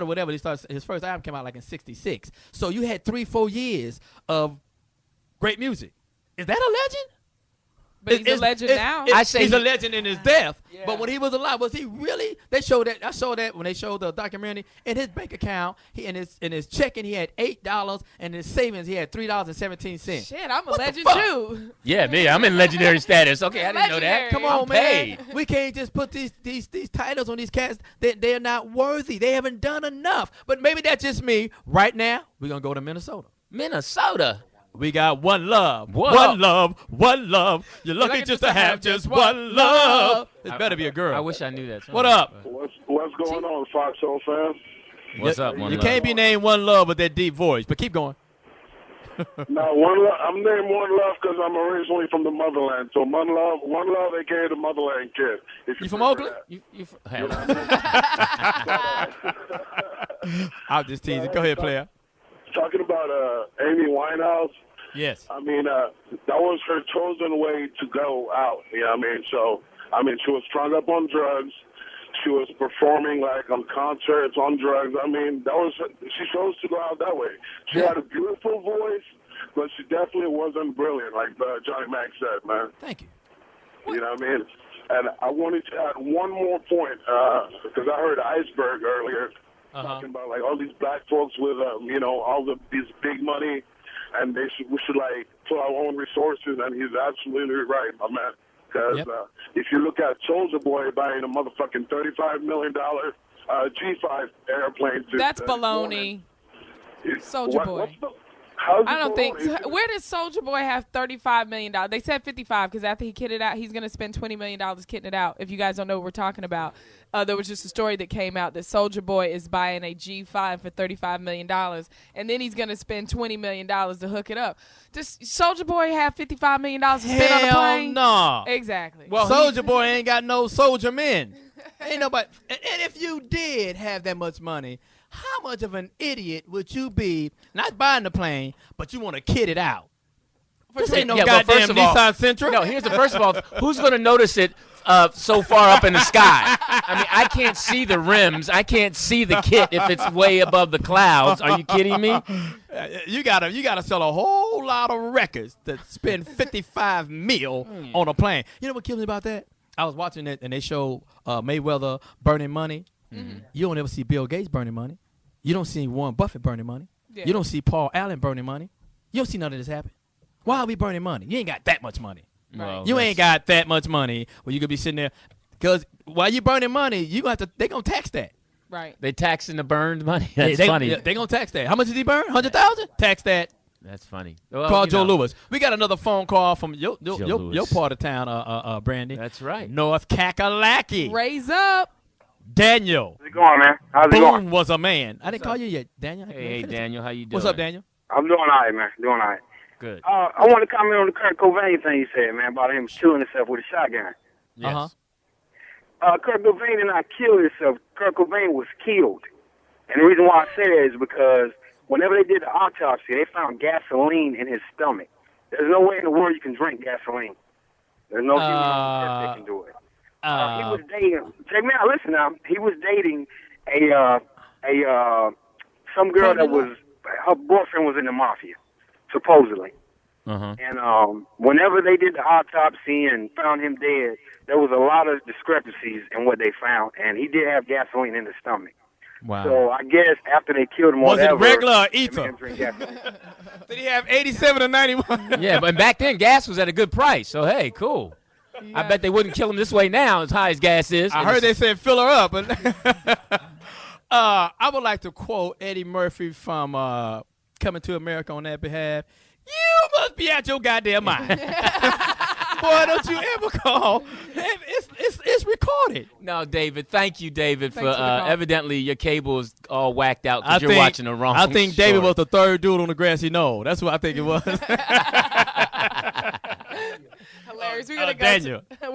whatever. His first album came out like in 66. So you had 3-4 years of great music. Is that a legend? But he's a legend now. I say he's a legend in his death. Yeah. But when he was alive, was he really? They showed that. I saw that when they showed the documentary. In his bank account, in his checking, he had $8, and in his savings, he had $3.17. Shit, I'm a legend fuck? too. Yeah, me. I'm in legendary status. Okay, I didn't know that. Legendary. Come on, I'm man. paid. We can't just put these titles on these cats. They're not worthy. They haven't done enough. But maybe that's just me. Right now, we're gonna go to Minnesota. Minnesota. We got one love, Whoa. one love, one love. You're lucky just to have just one love. It better be a girl. I wish I knew that song. What up? What's going on, Foxxhole fam? What's up, One You Love? can't be named One Love with that deep voice, but keep going. No, One Love. I'm named One Love because I'm originally from the motherland. So One Love, aka the Motherland Kid. If You from remember Oakland? that. You hell. I'm just teasing. Go ahead, player. Talking about Amy Winehouse. Yes. I mean, that was her chosen way to go out. You know what I mean? So, I mean, she was strung up on drugs. She was performing like on concerts on drugs. I mean, she chose to go out that way. She had a beautiful voice, but she definitely wasn't brilliant, like Johnny Mack said, man. Thank you. You know what I mean? And I wanted to add one more point, because I heard Iceberg earlier talking about like all these black folks with, all these big money, and we should like put our own resources. And he's absolutely right, my man. Because if you look at Soulja Boy buying a motherfucking $35 million G5 airplane, That's baloney. Soulja Boy. I don't think. Where does Soulja Boy have $35 million? They said 55 because after he kitted out, he's going to spend $20 million kitting it out. If you guys don't know what we're talking about, there was just a story that came out that Soulja Boy is buying a G5 for $35 million, and then he's going to spend $20 million to hook it up. Does Soulja Boy have $55 million to spend on a plane? No. Exactly. Well, Soulja Boy ain't got no soldier men. Ain't nobody. And if you did have that much money, how much of an idiot would you be, not buying the plane, but you want to kit it out? This ain't no goddamn Nissan Sentra. No, here's the first of all, who's going to notice it so far up in the sky? I mean, I can't see the rims. I can't see the kit if it's way above the clouds. Are you kidding me? You gotta sell a whole lot of records to spend $55 million on a plane. You know what kills me about that? I was watching it, and they show Mayweather burning money. Mm-hmm. You don't ever see Bill Gates burning money. You don't see Warren Buffett burning money. Yeah. You don't see Paul Allen burning money. You don't see none of this happen. Why are we burning money? You ain't got that much money. Well, you ain't got that much money where you could be sitting there. Because while you burning money, they're going to tax that. Right. They taxing the burned money? That's funny. They're going to tax that. How much did he burn? 100,000? Tax that. That's funny. Well, Call Joe Lewis. We got another phone call from your part of town, Brandi. That's right. North Kakalaki. Raise up. Daniel. How's it going, man? How's it going? Boone was a man. I didn't call you yet, Daniel. Hey, Daniel, how you doing? What's up, Daniel? I'm doing all right, man. Doing all right. Good. I want to comment on the Kurt Cobain thing you said, man, about him killing himself with a shotgun. Yes. Kurt Cobain did not kill himself. Kurt Cobain was killed. And the reason why I say that is because whenever they did the autopsy, they found gasoline in his stomach. There's no way in the world you can drink gasoline. There's no human on earth that can do it. He was dating. Check me out. Listen now. He was dating some girl that was her boyfriend was in the mafia, supposedly. And whenever they did the autopsy and found him dead, there was a lot of discrepancies in what they found, and he did have gasoline in his stomach. Wow. So I guess after they killed him, was whatever, it regular or ether? Did he have 87 or 91? Yeah, but back then gas was at a good price. So hey, cool. Yeah. I bet they wouldn't kill him this way now, as high as gas is. I heard they said fill her up. But I would like to quote Eddie Murphy from Coming to America on that behalf. You must be out your goddamn mind. Boy, don't you ever call. It's recorded. No, David. Thank you, David, for evidently your cable is all whacked out because you're watching the wrong I think story. David was the third dude on the grassy knoll. That's what I think it was. Hilarious. We're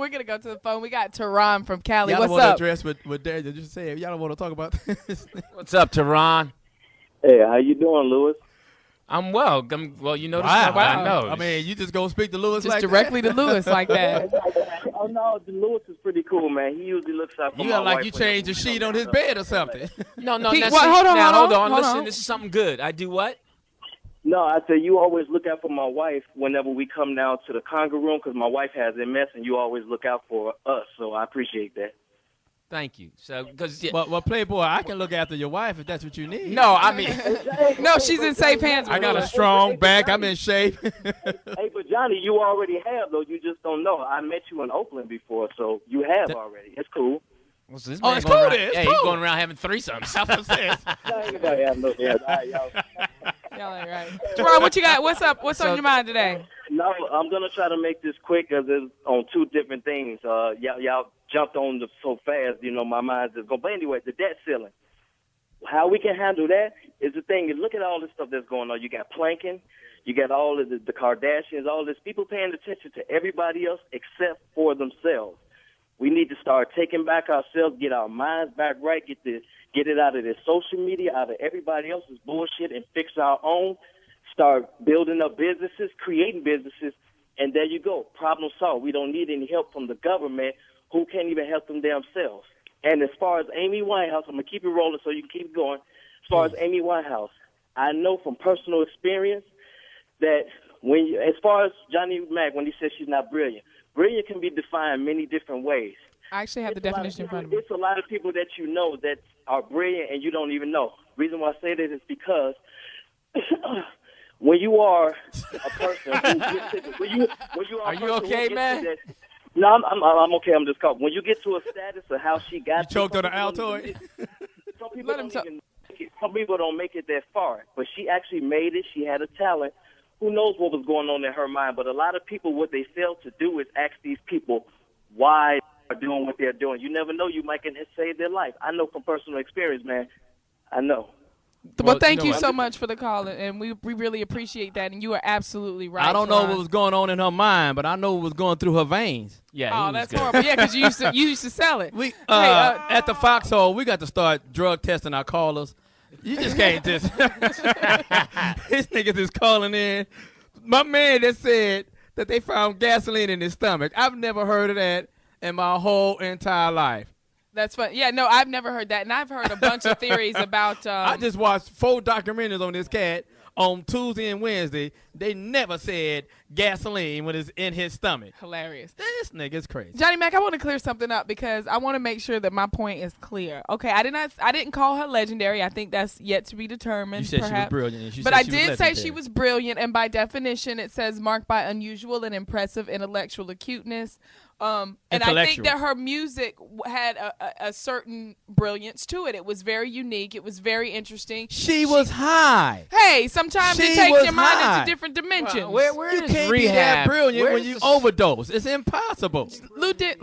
gonna go to the phone. We got Tehran from Cali. Y'all What's don't want up? to address with Daniel. Just say y'all don't want to talk about this. What's up, Tehran? Hey, how you doing, Lewis? I'm well. Well, you know the Wow. stuff I know. I mean, you just go speak to Lewis Just like directly that? to Lewis like that. Oh no, Lewis is pretty cool, man. He usually looks out for You my got like wife you when changed the sheet on his bed or something. No. Hold on. Listen, Hold this on. is something good. I do what? No, I said you always look out for my wife whenever we come down to the conga room because my wife has MS, and you always look out for us. So I appreciate that. Thank you. So, because Well, Playboy, I can look after your wife if that's what you need. no, I mean, No, she's in safe hands. I got a strong back. I'm in shape. Hey, but Johnny, you already have, though. You just don't know. I met you in Oakland before, so you have already. It's cool. what's this Oh, man it's going cool around- then, it's Yeah, cool. he's going around having threesomes. No, ain't nobody have no damn. All right, y'all. Y'all ain't right. Jerron, what you got? What's up? What's on your mind today? No, I'm gonna try to make this quick because it's on two different things. Y'all jumped on so fast, my mind's just going. But anyway, the debt ceiling. How we can handle that is the thing. Is look at all the stuff that's going on. You got planking, you got all of the Kardashians, all this. People paying attention to everybody else except for themselves. We need to start taking back ourselves, get our minds back right, get it out of this social media, out of everybody else's bullshit, and fix our own. Start building up businesses, creating businesses, and there you go. Problem solved. We don't need any help from the government who can't even help them themselves. And as far as Amy Winehouse, I'm going to keep it rolling so you can keep going. As far as Amy Winehouse, I know from personal experience that as far as Johnny Mack, when he says she's not brilliant can be defined many different ways. I actually have the definition in front of me. It's a lot of people that you know that are brilliant and you don't even know. Reason why I say that is because when you are a person, when you are a you person okay, who gets man? to that, no, I'm okay. I'm just calm. When you get to a status of how she got, You choked on the Altoid? Some people some people don't make it that far, but she actually made it. She had a talent. Who knows what was going on in her mind? But a lot of people, what they fail to do is ask these people why they're doing what they're doing. You never know. You might can save their life. I know from personal experience, man. I know. Well, thank you what? so much for the call, and we really appreciate that. And you are absolutely right. I don't know Jerron. what was going on in her mind, but I know what was going through her veins. Yeah, Oh, he was that's good. horrible. Yeah, because you used to sell it. We at the Foxxhole, we got to start drug testing our callers. You just can't just. This nigga just calling in. My man just said that they found gasoline in his stomach. I've never heard of that in my whole entire life. That's fun. Yeah, no, I've never heard that, and I've heard a bunch of theories about. I just watched 4 documentaries on this cat on Tuesday and Wednesday. They never said gasoline when it's in his stomach. Hilarious. This nigga's crazy. Johnny Mack, I want to clear something up because I want to make sure that my point is clear. Okay, I didn't call her legendary. I think that's yet to be determined. You said perhaps. she was brilliant. And But I did say she was brilliant, and by definition, it says marked by unusual and impressive intellectual acuteness. And I think that her music had a certain brilliance to it. It was very unique. It was very interesting. She was high. Hey, sometimes it She takes was your mind high. into different dimensions. Where You is can't rehab? be that brilliant Where when is you the- overdose. It's impossible.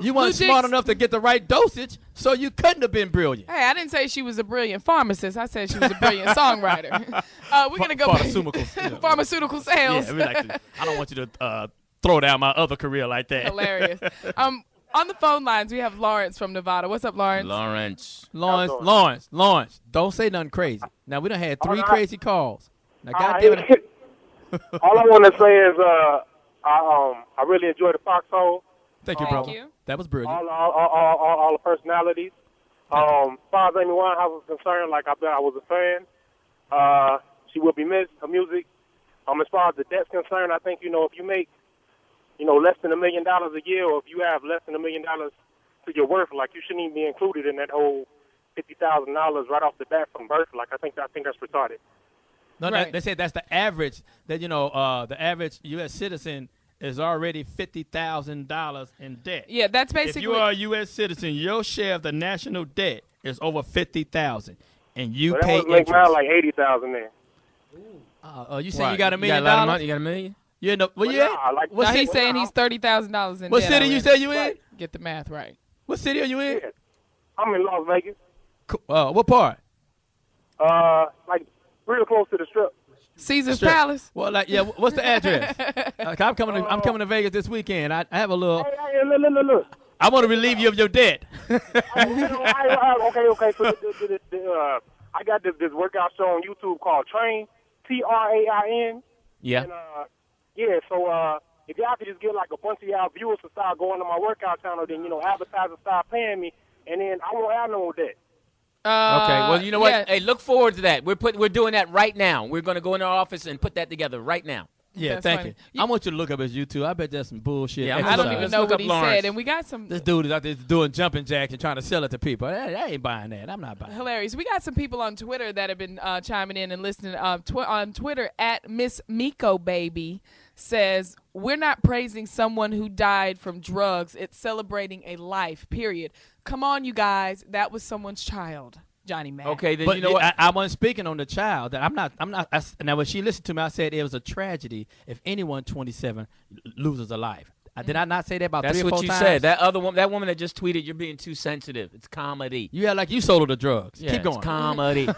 You weren't Dix- smart enough to get the right dosage, so you couldn't have been brilliant. Hey, I didn't say she was a brilliant pharmacist. I said she was a brilliant songwriter. We're gonna go Pharmaceuticals, you know. pharmaceutical sales. Yeah, we like to, I don't want you to throw down my other career like that. Hilarious. On the phone lines, we have Lawrence from Nevada. What's up, Lawrence? Lawrence, don't say nothing crazy. Now, we done had 3 crazy calls. Now, goddamn it. All I want to say is I really enjoy the Foxxhole. Thank you, bro. That was brilliant. All the personalities. As far as Amy Winehouse is concerned, like I was a fan. She will be missed. Her music. As far as the debt's concerned, I think if you make less than $1 million a year, or if you have less than $1 million to your worth, like you shouldn't even be included in that whole $50,000 right off the bat from birth. Like I think that's retarded. No, Right. they said that's the average. That the average U.S. citizen is already $50,000 in debt. Yeah, that's If basically. you are a U.S. citizen, your share of the national debt is over $50,000, and you So that pay would make mine interest. like $80,000 there. You say you got $1 million? You got a lot of money? You got $1 million? You know, where But you at? nah, like- What Now city? he's saying he's $30,000 in What debt city you already. say you in? Get the math right. What city are you in? Yeah. I'm in Las Vegas. What part? Like real close to the strip. Caesar's Strip. Palace. Well, like, yeah. What's the address? I'm coming to Vegas this weekend. I have a little. Hey, look. I want to relieve you of your debt. Okay. So I got this workout show on YouTube called Train, TRAIN. Yeah. And so if y'all could just get like a bunch of y'all viewers to start going to my workout channel, then advertisers start paying me, and then I won't have no debt. Okay. Well, you know what? Yeah. Hey, look forward to that. We're doing that right now. We're going to go in our office and put that together right now. Yeah, That's thank funny. you. I want you to look up his YouTube. I bet there's some bullshit. Yeah, I don't even Let's know look what up he Lawrence. said, and we got some This dude is out there doing jumping jacks and trying to sell it to people. I ain't buying that. I'm not buying it. hilarious. We got some people on Twitter that have been chiming in and listening. On Twitter, at Miss Miko Baby says, "We're not praising someone who died from drugs. It's celebrating a life. Period. Come on, you guys. That was someone's child." Johnny Mack. Okay, then But you know what? I wasn't speaking on the child. I'm not. Now, when she listened to me, I said it was a tragedy if anyone 27 loses a life. Did I not say that about That's 3 or 4 what you times? said. That woman that just tweeted, you're being too sensitive. It's comedy. You had like you sold her the drugs. Yeah, Keep going. It's comedy.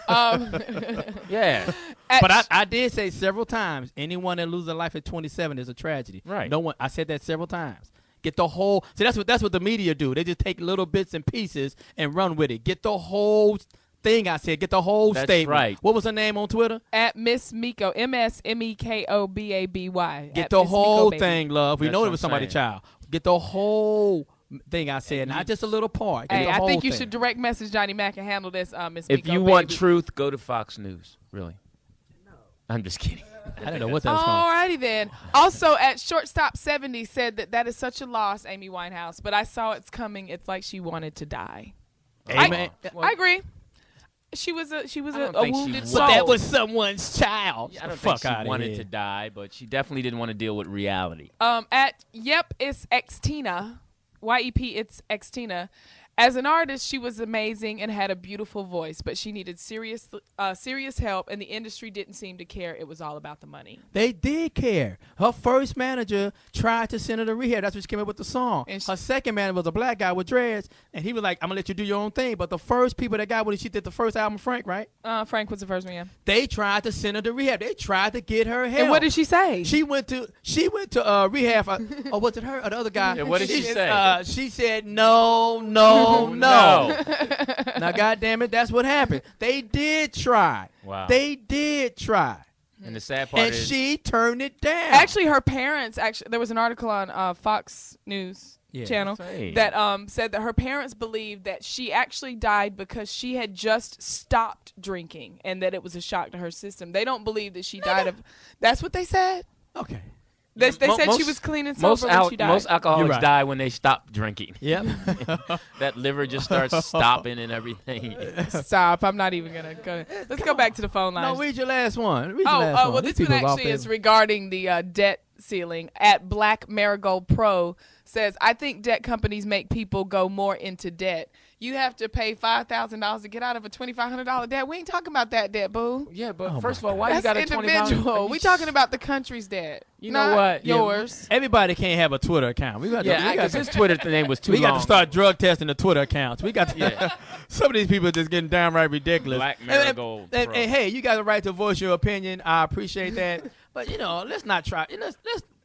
Yeah. But I did say several times, anyone that loses a life at 27 is a tragedy. Right. No one. I said that several times. Get the whole. See, that's what the media do. They just take little bits and pieces and run with it. Get the whole thing. I said. Get the whole That's statement. right. What was her name on Twitter? At Miss Miko, MSMEKOBABY. Get At the Miss whole Miko Baby. thing, love. We That's know what it was I'm somebody's saying. child. Get the whole thing I said, not just a little part. Get Hey, the I whole think you thing. should direct message Johnny Mack and handle this, Miss If Miko you want Baby. truth, go to Fox News. Really? No. I'm just kidding. I don't know what that was called. Alrighty then. Also, at Shortstop 70 said that is such a loss, Amy Winehouse. But I saw it's coming. It's like she wanted to die. Amen. I agree. She was a don't think she wounded was. soul. But that was someone's child. I don't Fuck think she outta wanted here. to die, but she definitely didn't want to deal with reality. At Yep, it's Xtina. YEP, it's Xtina. As an artist, she was amazing and had a beautiful voice, but she needed serious help, and the industry didn't seem to care. It was all about the money. They did care. Her first manager tried to send her to rehab. That's when she came up with the song. And Her second manager was a black guy with dreads, and he was like, I'm going to let you do your own thing. But the first people that got with her, she did the first album, Frank, right? Frank was the first man. They tried to send her to rehab. They tried to get her help. And what did she say? She went to rehab. Or was it her or the other guy? Yeah, what did she say? She said, no. Now, goddamn it, that's what happened. They did try. Wow. They did try. And the sad part And is, she turned it down. Actually, her parents, there was an article on Fox News channel Say. that said that her parents believed that she actually died because she had just stopped drinking and that it was a shock to her system. They don't believe that she died of. That's what they said. Okay. They said most- she was clean and sober when she died. most alcoholics You're right. die when they stop drinking. Yep. That liver just starts stopping and everything. Stop. I'm not even going to go. Let's go back to the phone lines. No, read your last one. Read your last one. Well, These this one people off actually is there. regarding the debt ceiling. At Black Marigold Pro says, I think debt companies make people go more into debt. You have to pay $5,000 to get out of a $2,500 debt. We ain't talking about that debt, boo. Yeah, but Oh first of my all, why you got That's a $20? individual. We talking about the country's debt. You know not what? Yeah, Yours. Everybody can't have a Twitter account. We got Yeah, because his Twitter name was too we long. got to start drug testing the Twitter accounts. We got to, Yeah. some of these people are just getting downright ridiculous. Black And- Marigold and, Pro. hey, you got the right to voice your opinion. I appreciate that. But let's not try.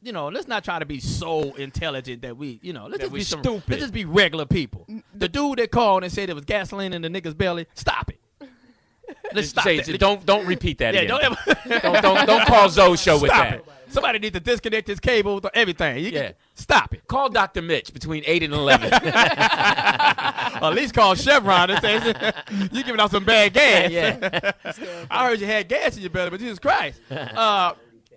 Let's not try to be so intelligent that we, let's That just we be stupid. Let's just be regular people. The dude that called and said there was gasoline in the nigga's belly, stop it. Let's stop Say, that. don't repeat that Yeah, again. don't ever don't call Zoe's show with stop that. it. Somebody needs to disconnect his cable to everything. Yeah. Stop it. Call Dr. Mitch between 8 and 11. Or at least call Chevron and say you giving out some bad gas. Yeah. I heard you had gas in your belly, but Jesus Christ.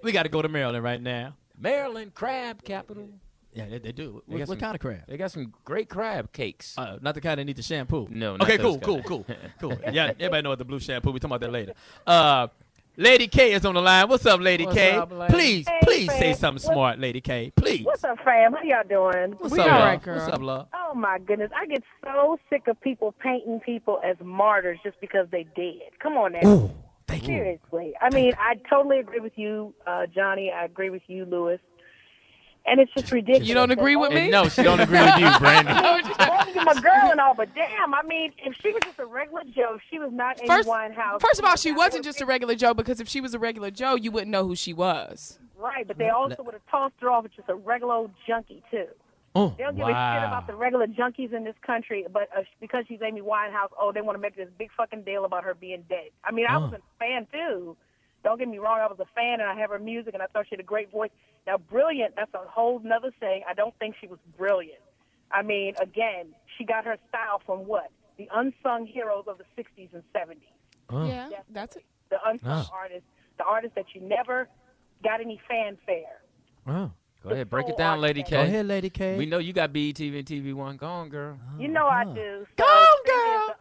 We got to go to Maryland right now. Maryland crab capital. Yeah, they do. They got What some- kind of crab? They got some great crab cakes. Not the kind that need the shampoo. No, not Okay, those cool. kind. Yeah, everybody know what the blue shampoo. We talking about that later. Lady K is on the line. What's up, Lady What's K? up, lady? Please, Hey, please say fam. something smart, Lady K. Please. What's up, fam? How y'all doing? What's We up, all love? right, girl. What's up, love? Oh, my goodness. I get so sick of people painting people as martyrs just because they dead. Come on now. Ooh, thank you. Seriously. I mean, I totally agree with you, Johnny. I agree with you, Lewis. And it's just ridiculous. You don't agree with me? And no, she don't agree with you, Brandon. I'm a girl and all, but damn, I mean, if she was just a regular Joe, if she was not Amy Winehouse. First of all, she wasn't just a regular Joe, because if she was a regular Joe, you wouldn't know who she was. Right, but they also would have tossed her off as just a regular old junkie, too. Oh, They don't give a shit about the regular junkies in this country, but because she's Amy Winehouse, they want to make this big fucking deal about her being dead. I mean, I was a fan, too. Don't get me wrong, I was a fan, and I have her music, and I thought she had a great voice. Now, brilliant, that's a whole nother thing. I don't think she was brilliant. I mean, again, she got her style from what? the unsung heroes of the 60s and 70s. Oh. Yeah, that's it. The unsung artists, the artists that you never got any fanfare. Oh. Go ahead, break it down, Lady K. Go ahead, Lady K. We know you got BET and TV1. Go on, girl. You know I do. So Go on, girl.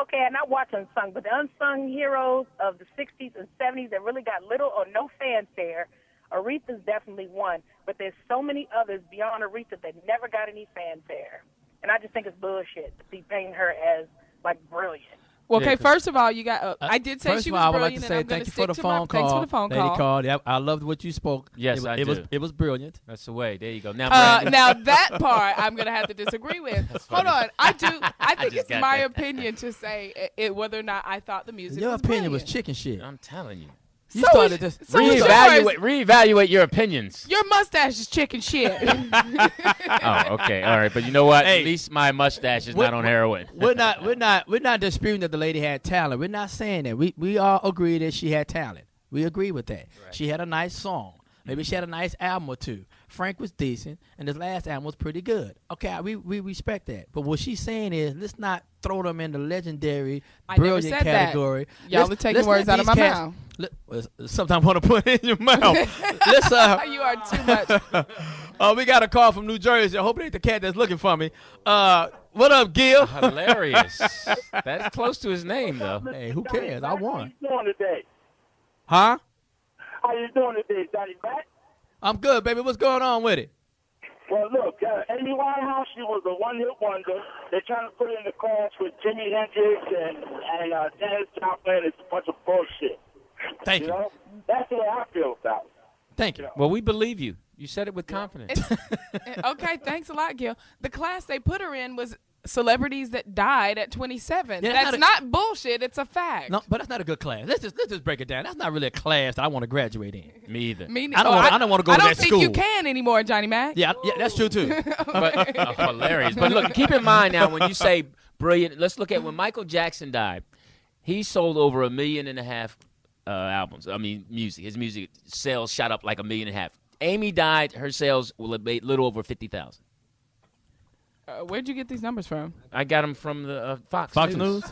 Okay, I'm not watching unsung, but the unsung heroes of the 60s and 70s that really got little or no fanfare, Aretha's definitely one. But there's so many others beyond Aretha that never got any fanfare. And I just think it's bullshit to be painting her as, like, brilliant. Well, okay, first of all, you got. I did say she was brilliant. First of all, I would like to say thank you for the phone call. Thanks for the phone call. Lady called. Yep, I loved what you spoke. Yes, I do. It was brilliant. That's the way. There you go. Now, Brandon. Now that part I'm gonna have to disagree with. Hold on, I think it's my opinion to say whether or not I thought the music. Your was opinion brilliant. was chicken shit. I'm telling you. You started this. Reevaluate your opinions. Your mustache is chicken shit. Oh, okay, all right, but you know what? At least my mustache is not on heroin. We're not disputing that the lady had talent. We're not saying that. We all agree that she had talent. We agree with that. Right. She had a nice song. Maybe she had a nice album or two. Frank was decent, and his last album was pretty good. Okay, we respect that. But what she's saying is, let's not throw them in the legendary, brilliant category. Y'all are taking words out of my mouth. Sometimes I want to put it in your mouth. You are too much. We got a call from New Jersey. I hope it ain't the cat that's looking for me. What up, Gil? Hilarious. That's close to his name, though. Hey, who cares? I won. How you doing today? Huh? How you doing today, Johnny Mack? I'm good, baby. What's going on with it? Well, look, Amy Winehouse, she was a one-hit wonder. They're trying to put her in the class with Jimi Hendrix and Janis Joplin. It's a bunch of bullshit. Thank you. Know? That's the way I feel about it. Thank you. Well, we believe you. You said it with confidence. Okay, thanks a lot, Gil. The class they put her in was celebrities that died at 27. Yeah, that's not bullshit. It's a fact. No, but that's not a good class. Let's just break it down. That's not really a class that I want to graduate in. Me either. I don't want to go to that school. I don't think you can anymore, Johnny Mack. Yeah, that's true too. But hilarious. But look, keep in mind now when you say brilliant. Let's look at when Michael Jackson died. He sold over 1.5 million albums. I mean, music. His music sales shot up like 1.5 million. Amy died. Her sales will be a little over 50,000. Where'd you get these numbers from? I got them from the Fox News.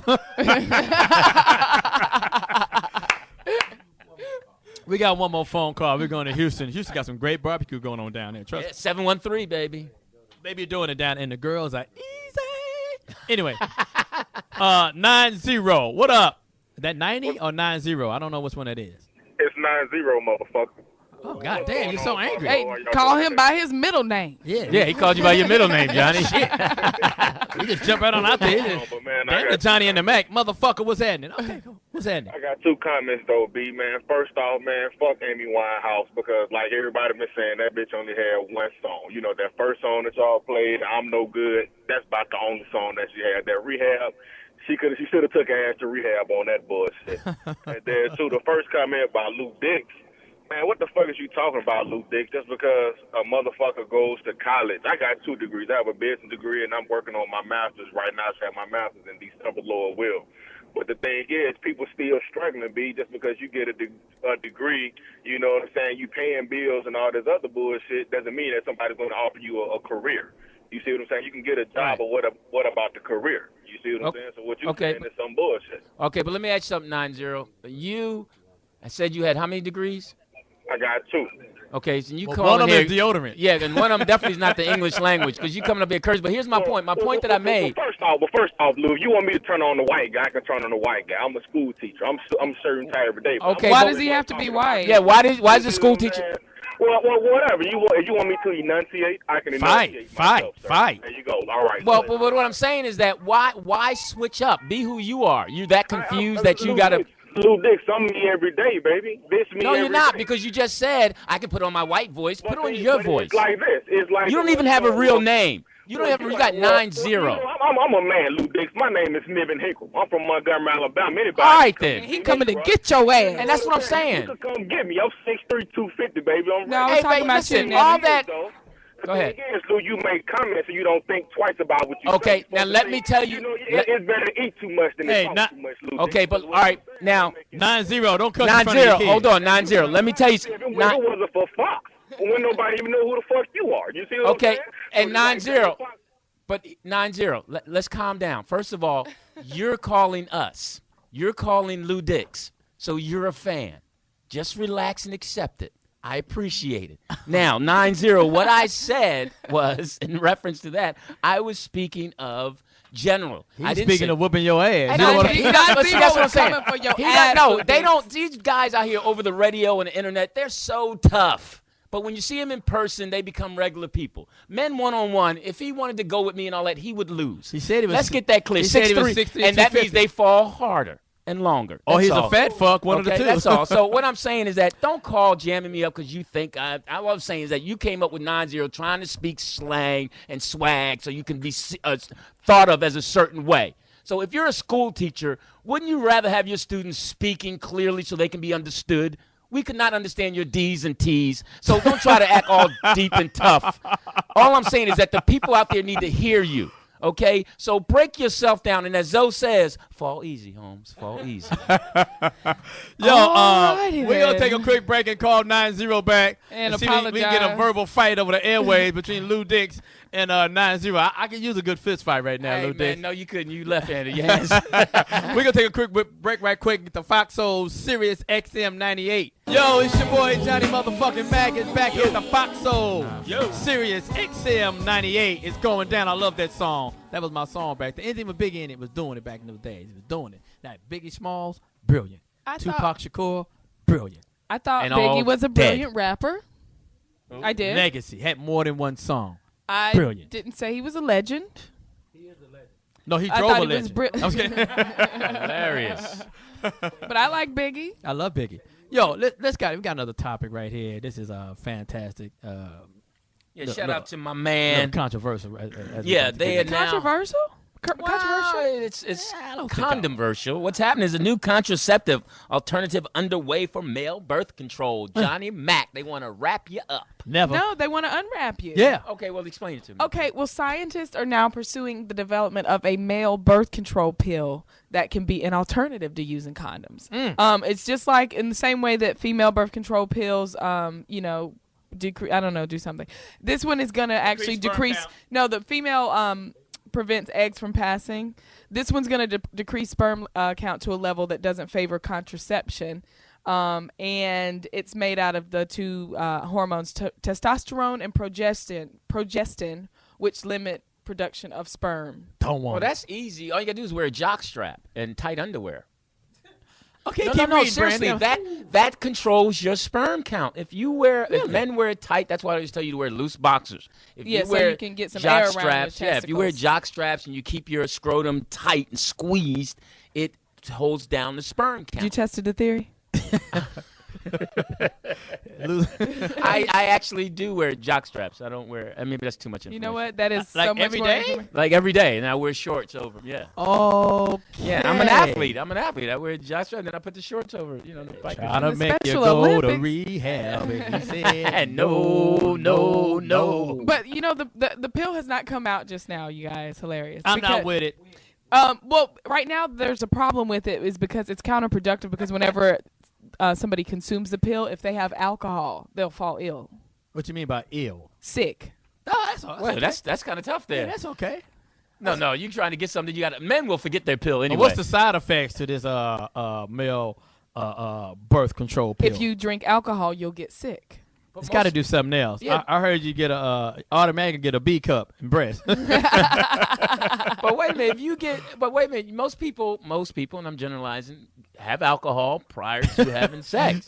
We got one more phone call. We're going to Houston. Houston got some great barbecue going on down there. Trust me. 713, baby. Baby, you're doing it down, and the girls are easy. Anyway, 90. What up? Is that 90 or 90? I don't know which one that is. It's 90, motherfucker. Oh, God damn, you're so angry. Hey, call him by his middle name. Yeah, he called you by your middle name, Johnny. Shit. We just jump right on out there. Damn the Johnny and the Mac. Motherfucker, what's happening? Okay, cool. What's happening? I got two comments, though, B, man. First off, man, fuck Amy Winehouse because, like everybody been saying, that bitch only had one song. You know, that first song that y'all played, I'm No Good, that's about the only song that she had. That Rehab, she should have took her ass to rehab on that bullshit. And then, too, the first comment about Luke Dix. Man, what the fuck is you talking about, Luke Dix? Just because a motherfucker goes to college. I got 2 degrees. I have a business degree, and I'm working on my master's right now. I have my master's in December, Lord will. But the thing is, people still struggling, B, just because you get a degree, you know what I'm saying, you paying bills and all this other bullshit doesn't mean that somebody's going to offer you a career. You see what I'm saying? You can get a job, but what about the career? You see what I'm saying? So what you saying is some bullshit. Okay, but let me ask you something, 90. I said you had how many degrees? I got 2. Okay, so you come one of them here. is deodorant. Yeah, and one of them definitely is not the English language because you coming up here cursing. But here's my point. My point that I made. First off, Lou, if you want me to turn on the white guy, I can turn on the white guy. I'm a school teacher. I'm serving time every day. Okay, why does he have to be white? Yeah, why is the school teacher? Well, whatever. If you want me to enunciate, I can enunciate myself. Fight. There you go. All right. Well, but what I'm saying is that why switch up? Be who you are. You that confused that you got to. Lou Dix, I'm me every day, baby. This me. No, every you're not day. Because you just said I can put on my white voice. Put on your voice. It's like this. It's like you don't even have a real name. You don't have. You got 90. I'm a man, Lou Dix. My name is Niven Hinkle. I'm from Montgomery, Alabama. Anybody? All right then. He coming to get your ass, and that's what I'm saying. You can come get me. I'm 6'3", 250, baby. No, I was talking about you. All that. Go ahead. So you make comments and you don't think twice about what you say. Okay, now let me tell you. It's better to eat too much than to talk too much, Lou. Okay, but all right, now 90. Don't cut 90. Hold on, 90. Let me tell you. If it wasn't for Fox, when nobody even know who the fuck you are. You see what I'm saying? Okay, and 90. But 9-0, let's calm down. First of all, you're calling us. You're calling Lou Dix. So you're a fan. Just relax and accept it. I appreciate it. Now, 9-0, what I said was, in reference to that, I was speaking of general. He's speaking of whooping your ass. That's what I'm saying. For your ass no, they don't. These guys out here over the radio and the internet, they're so tough. But when you see them in person, they become regular people. Men one-on-one, if he wanted to go with me and all that, he would lose. He said he was. Let's get that clear. 6'3", and that means they fall harder and longer. Oh, he's a fat fuck, one of the two. That's all. So what I'm saying is that don't call jamming me up because you think all I'm saying is that you came up with 9-0 trying to speak slang and swag so you can be thought of as a certain way. So if you're a school teacher, wouldn't you rather have your students speaking clearly so they can be understood? We could not understand your D's and T's, so don't try to act all deep and tough. All I'm saying is that the people out there need to hear you. Okay, so break yourself down, and as Zoe says, fall easy, Holmes, fall easy. Yo, we're gonna take a quick break and call 9-0 back and see if we can get a verbal fight over the airwaves between Lou Dix and 9-0. I can use a good fist fight right now, Lou Dix. No, you couldn't. You left-handed. Yes. We're gonna take a quick break right quick. Get the Foxxhole Sirius XM 98. Yo, it's your boy Johnny motherfucking Mack is back at the Foxxhole Sirius XM 98. It's going down. I love that song. That was my song back then. Anything with Biggie in it was doing it back in those days. He was doing it. Now, Biggie Smalls, brilliant. Tupac Shakur, brilliant. I thought Biggie was a brilliant rapper. I did. Legacy. Had more than one song. Brilliant. Didn't say he was a legend. He is a legend. No, he drove a legend. I was kidding. Hilarious. But I like Biggie. I love Biggie. Yo, we got another topic right here. This is fantastic. Shout out to my man. Controversial. They are now controversial. Controversial. It's controversial. What's happening is a new contraceptive alternative underway for male birth control. Johnny Mack. They want to wrap you up. Never. No, they want to unwrap you. Yeah. Okay, well, explain it to me. Okay, well, scientists are now pursuing the development of a male birth control pill that can be an alternative to using condoms. It's just like in the same way that female birth control pills, do something. This one is going to actually decrease. No, the female prevents eggs from passing. This one's going to decrease sperm count to a level that doesn't favor contraception. And it's made out of the two hormones, testosterone and progestin, which limit production of sperm. Well, that's easy. All you got to do is wear a jock strap and tight underwear. Okay, no, seriously, that controls your sperm count. If men wear it tight, that's why I always tell you to wear loose boxers. If you wear you can get some air around straps, your testicles. if you wear jock straps and you keep your scrotum tight and squeezed, it holds down the sperm count. Did you test the theory? I actually do wear jock straps. I don't wear. Maybe that's too much information. You know what? That is like so much every more day. Like every day, and I wear shorts over. Yeah. Oh. Yeah, I'm an athlete. I wear jock straps, and then I put the shorts over. The bike. Trying to make you go to rehab. He said no. But the pill has not come out just now, you guys. Hilarious. I'm not with it. Well, right now there's a problem with it is because it's counterproductive because whenever somebody consumes the pill, if they have alcohol, they'll fall ill. What you mean by ill? Sick. That's kind of tough there. Yeah, that's okay. No, you trying to get something men will forget their pill anyway. What's the side effects to this male birth control pill? If you drink alcohol, you'll get sick. It's got to do something else. Yeah. I heard you get automatically get a B cup and breast. But wait a minute. Most people, and I'm generalizing, have alcohol prior to having sex.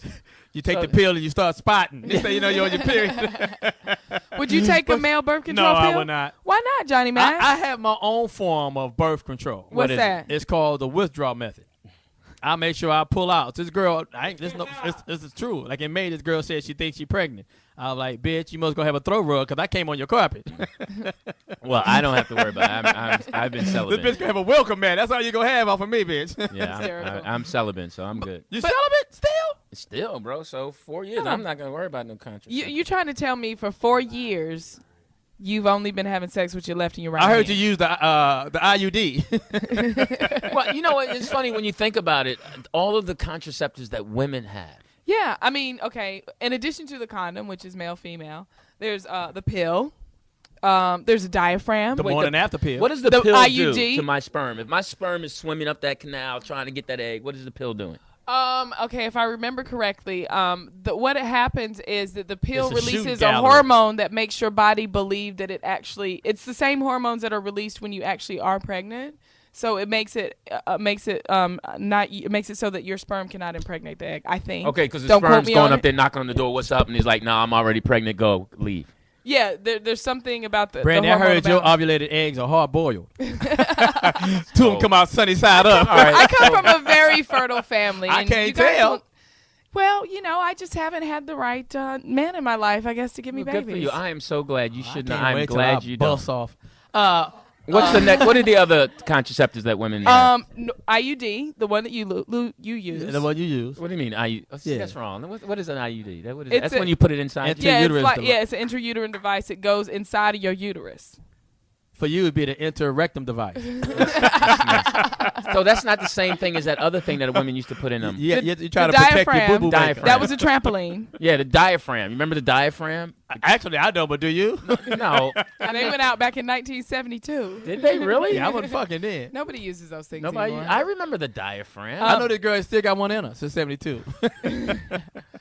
You take the pill and you start spotting. Next thing you know, you're on your period. Would you take a male birth control pill? No, I would not. Why not, Johnny Mack? I have my own form of birth control. What's that? It's called the withdrawal method. I make sure I pull out. This girl, this is true. Like in May, this girl said she thinks she's pregnant. I was like, bitch, you must go have a throat rub because I came on your carpet. Well, I don't have to worry about it. I've been celibate. This bitch can have a welcome mat. That's all you gonna have off of me, bitch. Yeah, I'm celibate, so I'm good. You celibate still? Still, bro. So 4 years, I'm not gonna worry about no contraception. You trying to tell me for 4 years you've only been having sex with your left and your right hand? I heard you use the IUD. Well, you know what? It's funny when you think about it. All of the contraceptives that women have. Yeah, I mean, okay. In addition to the condom, which is male-female, there's the pill. There's a diaphragm. The morning after pill. What does the pill IUD? do to my sperm? If my sperm is swimming up that canal trying to get that egg, what is the pill doing? Okay, if I remember correctly, what it happens is that the pill It's a shooting releases a gallery. hormone that makes your body believe that it's the same hormones that are released when you actually are pregnant. So it makes it so that your sperm cannot impregnate the egg, I think. Okay, because the Don't quote sperm's me going on up it. there, knocking on the door. What's up? And he's like, "Nah, I'm already pregnant. Go, leave." Yeah, there's something about the Brandy, I hormone heard your about- ovulated eggs are hard boiled. Two of them come out sunny side up. All right. I come from a very fertile family. I and can't you guys tell. will- Well, I just haven't had the right man in my life, I guess, to give me Well, babies. good for you. I am so glad you should. Can't I'm wait till glad I you don't. bust off. What's the next? What are the other contraceptives that women have? IUD, the one that you use. The one you use. What do you mean? Yeah. That's wrong. What is an IUD? It's That's when you put it inside. Intra- uterus device. It's an intrauterine device. It goes inside of your uterus. For you, it'd be the interrectum device. So that's not the same thing as that other thing that women used to put in them. Yeah, you try the to protect your diaphragm. boo-boo Diaphragm. maker. That was a trampoline. Yeah, the diaphragm. You remember the diaphragm? Actually, I don't, but do you? No. And they went out back in 1972. Did they really? Yeah, I wasn't fucking then. Nobody uses those things Nobody. anymore. I remember the diaphragm. I know this girl still got one in her since 72. Ew.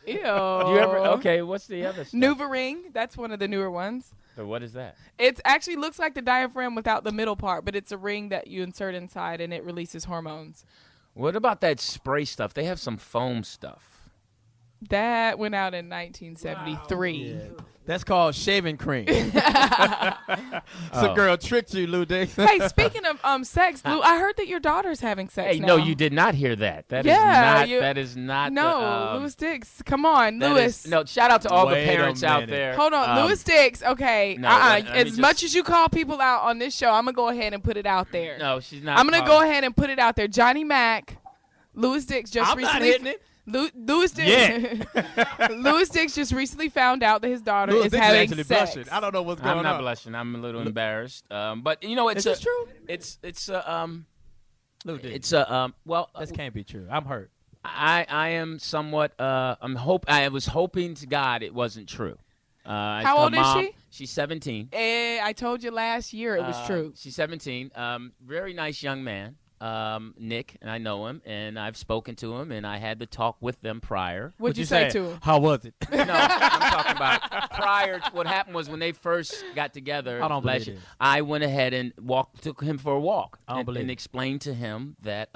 You ever? Okay. What's the other stuff? NuvaRing. That's one of the newer ones. So what is that? It actually looks like the diaphragm without the middle part, but it's a ring that you insert inside and it releases hormones. What about that spray stuff? They have some foam stuff. That went out in 1973. That's called shaving cream. So girl tricked you, Lou Dixon. Hey, speaking of sex, Lou, I heard that your daughter's having sex Hey, now. no, you did not hear that. That is not. No, Louis Dix. Come on, that Louis. is- no, shout out to all the Wait a parents out minute. there. Hold on, Louis Dix. Okay, no, let me as just- much as you call people out on this show, I'm gonna go ahead and put it out there. No, she's not. I'm gonna go ahead and put it out there. Johnny Mack, Louis Dix just I'm not recently. hitting it. Louis Dix. Louis Dix just recently found out that his daughter Louis is Dix having actually sex. blushing. I don't know what's going on. I'm not blushing. I'm a little embarrassed. But you know, it's Is this true? It's Lou Dix. it's well. This can't be true. I'm hurt. I am somewhat. I was hoping to God it wasn't true. How old is she? She's 17. I told you last year it was true. She's 17. Very nice young man. Nick, and I know him, and I've spoken to him, and I had the talk with them prior. What'd you say to him? How was it? No, I'm talking about prior. What happened was when they first got together I don't believe last year, it. I went ahead and took him for a walk, I don't believe and it. explained to him that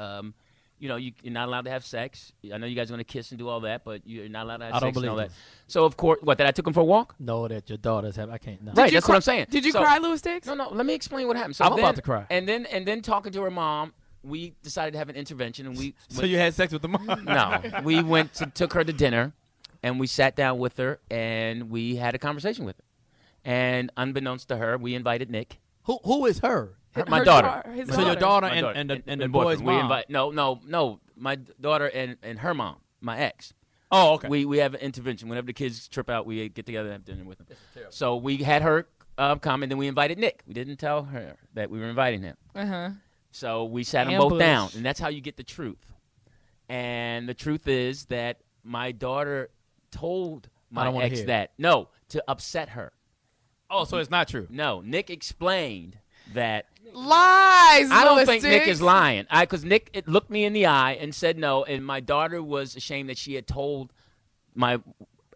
you're not allowed to have sex. I know you guys are going to kiss and do all that, but you're not allowed to have I don't sex and all believe that. this. So of course, that I took him for a walk. No, that your daughters have. I can't. No. Right, that's what I'm saying. Did you So- cry, Louis Dix? No, let me explain what happened. So I'm then, about to cry. And then talking to her mom, we decided to have an intervention, and we So you had sex with the mom? no, we took her to dinner, and we sat down with her, and we had a conversation with her. And unbeknownst to her, we invited Nick, Who is her? my Her daughter. his So your daughter. daughter My and daughter. the boy's boyfriend. mom. No, my daughter and her mom, my ex. Oh, okay. We have an intervention. Whenever the kids trip out, we get together and have dinner with them. So we had her come, and then we invited Nick. We didn't tell her that we were inviting him. Uh-huh. So we sat them both Ambush. down, and that's how you get the truth. And the truth is that my daughter told I my don't wanna ex hear it. that. No, to upset her. Oh, so it's not true. No, Nick explained that. Lies, I don't Louis think Nick Dix. is lying. Because Nick looked me in the eye and said no, and my daughter was ashamed that she had told my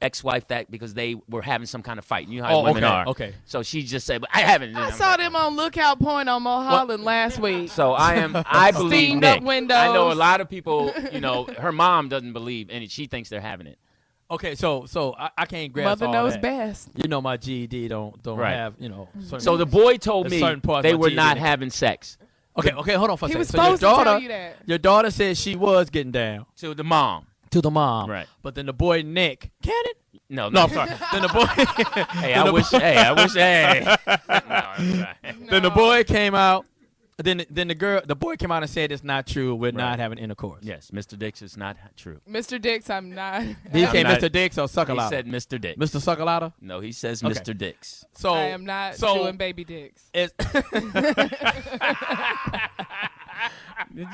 ex-wife that because they were having some kind of fight. You know how women are. Okay. So she just said, "But I haven't." I saw them on Lookout Point on Mulholland last week. So I believe Steamed Nick. up windows. I know a lot of people. Her mom doesn't believe, and she thinks they're having it. Okay, so I can't grasp Mother all knows that. best. You know my GED don't Right. have certain, So the boy told There's me certain parts they my were GED not didn't. having sex. Okay, hold on for a He second. was So your supposed to tell daughter, you that. your daughter said she was getting down To the mom. to the mom, Right. But then the boy Nick, can it? No, No, I'm sorry. Then the boy, Hey, I wish. Hey. No, I'm sorry. then the boy came out. Then the boy came out and said it's not true. We're not having intercourse. Yes, Mr. Dix is not true. Mr. Dix, I'm not. He I'm came not- Mr. Dix or He Suckalata? said Mr. Dix. Mr. Suckalata? No, he says Okay. Mr. Dix. So I am not so doing baby dicks. it's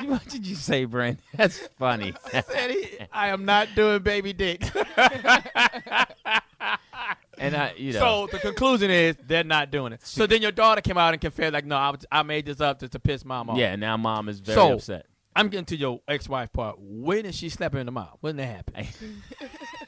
What did you say, Brent? That's funny. I am not doing baby dicks. And So the conclusion is they're not doing it. So then your daughter came out and confessed, like, no, I made this up to piss mom off. Yeah, now mom is very upset. I'm getting to your ex-wife part. When did she slap her in the mouth? When did that happen?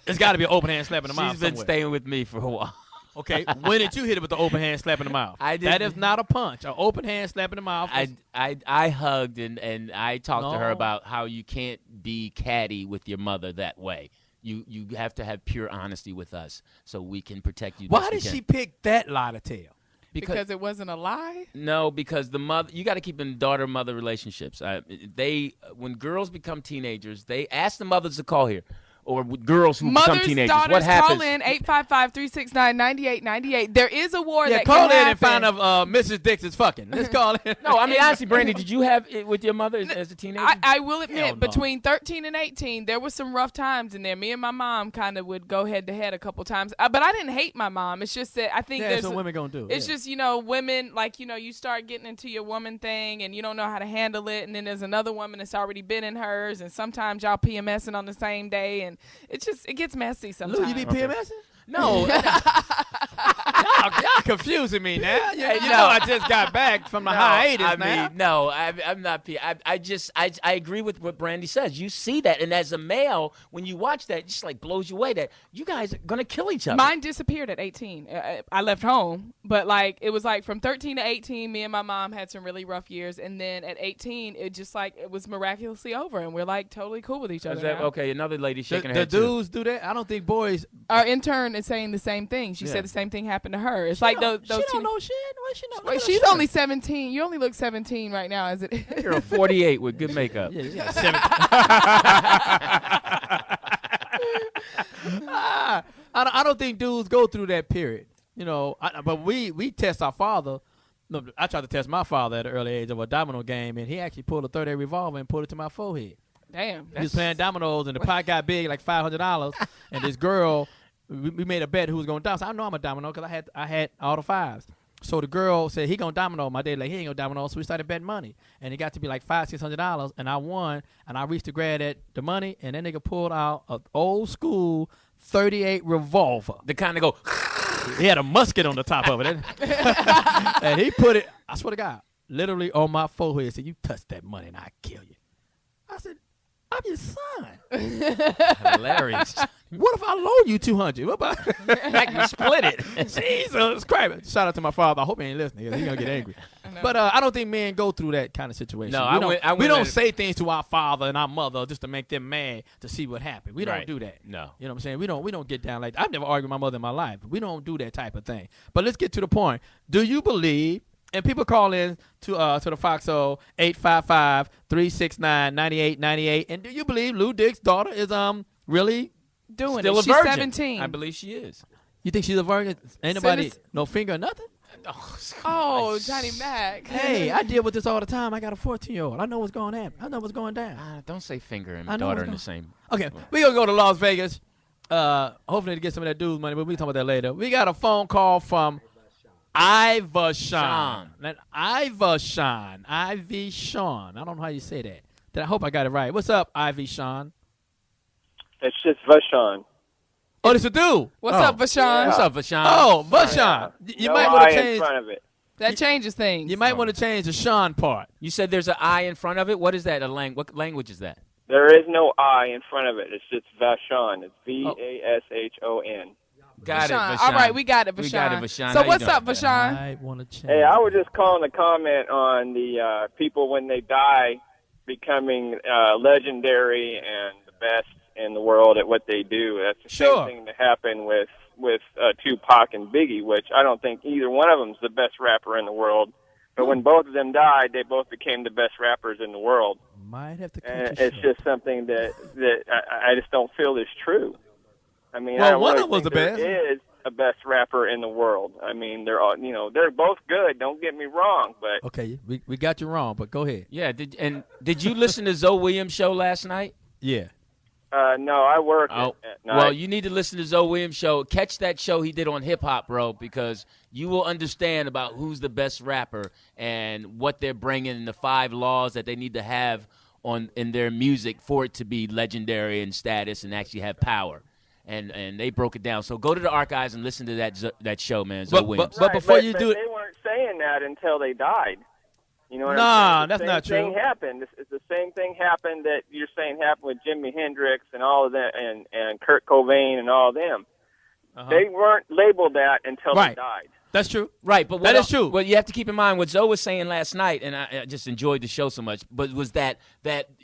It's got to be an open hand slap in the mouth. She's been somewhere. staying with me for a while. Okay, when did you hit it with the open hand slap in the mouth? That is not a punch. An open hand slap in the mouth. I hugged and I talked to her about how you can't be catty with your mother that way. You have to have pure honesty with us so we can protect you. Why did she pick that lie to tell? Because it wasn't a lie? No, because the mother, you got to keep in daughter-mother relationships. When girls become teenagers, they ask the mothers to call here. Or girls who become teenagers. Daughters, what happens? Call in 855-369-9898. There is a war that call can in happen. and find out Mrs. Dix is fucking. Let's call in. No, I mean, honestly, Brandi, did you have it with your mother as a teenager? I will admit, between 13 and 18, there was some rough times in there. Me and my mom kind of would go head-to-head a couple times. But I didn't hate my mom. It's just that I think that's what women going to do. It's just, women, like, you start getting into your woman thing, and you don't know how to handle it, and then there's another woman that's already been in hers, and sometimes y'all PMSing on the same day, and it's just, it gets messy sometimes. Lou, you be PMSing? No. Y'all confusing me now. You know I just got back from the hiatus now. No, I'm not. I agree with what Brandi says. You see that, and as a male, when you watch that, it just like blows you away that you guys are gonna kill each other. Mine disappeared at 18. I left home, but like it was like from 13 to 18, me and my mom had some really rough years, and then at 18, it just like it was miraculously over, and we're like totally cool with each other. Okay, another lady shaking her head. The dudes do that. I don't think boys. Our intern is saying the same thing. She said the same thing happened to her. It's like those. She don't know shit. What she know? Wait, she's only 17. You only look 17 right now. Is it? You're a 48 with good makeup. Yeah, 17. I don't think dudes go through that period. But we test our father. No, I tried to test my father at an early age of a domino game, and he actually pulled a .38 revolver and put it to my forehead. Damn. He was playing dominoes, and the pot got big, like $500, and this girl, we made a bet who was going to domino. So I know I'm a domino because I had all the fives. So the girl said he going to domino. My dad like, he ain't going to domino. So we started betting money, and it got to be like $500-$600, and I won, and I reached to grab the money, and that nigga pulled out an old school .38 revolver. The kind of go. He had a musket on the top of it. And he put it, I swear to God, literally on my forehead. He said, you touch that money and I kill you. I said, I'm your son. Hilarious. What if I loan you $200? What about like we split it? Jesus Christ. Shout out to my father. I hope he ain't listening. He's going to get angry. But I don't think men go through that kind of situation. No, we don't say things to our father and our mother just to make them mad to see what happened. We don't do that. No. You know what I'm saying? We don't get down like that. I've never argued with my mother in my life. We don't do that type of thing. But let's get to the point. Do you believe, and people call in to the Foxxhole 855-369-9898, and do you believe Lou Dix's daughter is really doing still it? A virgin? She's 17. I believe she is. You think she's a virgin? Anybody, no finger or nothing? Oh, Johnny Mack. Hey, I deal with this all the time. I got a 14-year-old. I know what's going on. I know what's going down. Don't say finger and daughter in the same. Okay, we're going to go to Las Vegas. Hopefully to get some of that dude's money, but we'll talk about that later. We got a phone call from Ivershawn. Ivershawn. Ivershawn. I don't know how you say that. I hope I got it right. What's up, Ivershawn? It's just Vashon. Oh, this a dude. What's up, Vashon? Yeah. What's up, Vashon? Oh, Vashon. You might want to change. In front of it. That changes things. You might want to change the Sean part. You said there's an I in front of it. What is that? What language is that? There is no I in front of it. It's just Vashon. It's Vashon. Got it, Vashon. All right, we got it, Vashon. We got it, Vashon. So what's up, Vashon? I want to change. Hey, I was just calling to comment on the people when they die becoming legendary and the best in the world at what they do. That's the same thing that happened with Tupac and Biggie, which I don't think either one of them is the best rapper in the world. But when both of them died, they both became the best rappers in the world. Might have to. And it's just something that I just don't feel is true. I mean, well, I don't one really of them was the think best. there is a best rapper in the world. I mean, they're all, they're both good. Don't get me wrong, but okay, we got you wrong, but go ahead. Yeah, did you listen to Zoe Williams' show last night? Yeah. No, I work at night. Well, you need to listen to Zoe Williams' show. Catch that show he did on hip hop, bro, because you will understand about who's the best rapper and what they're bringing and the 5 laws that they need to have in their music for it to be legendary in status and actually have power. and they broke it down. So go to the archives and listen to that show, man. Zoe Williams. But before you do it, they weren't saying that until they died. You know what I'm saying? The that's not true. Same thing happened. It's the same thing happened that you're saying happened with Jimi Hendrix and all of that, and Kurt Cobain and all of them. They weren't labeled that until they died. That's true. Right, but that is true. Well, you have to keep in mind what Zoe was saying last night, and I just enjoyed the show so much, but was that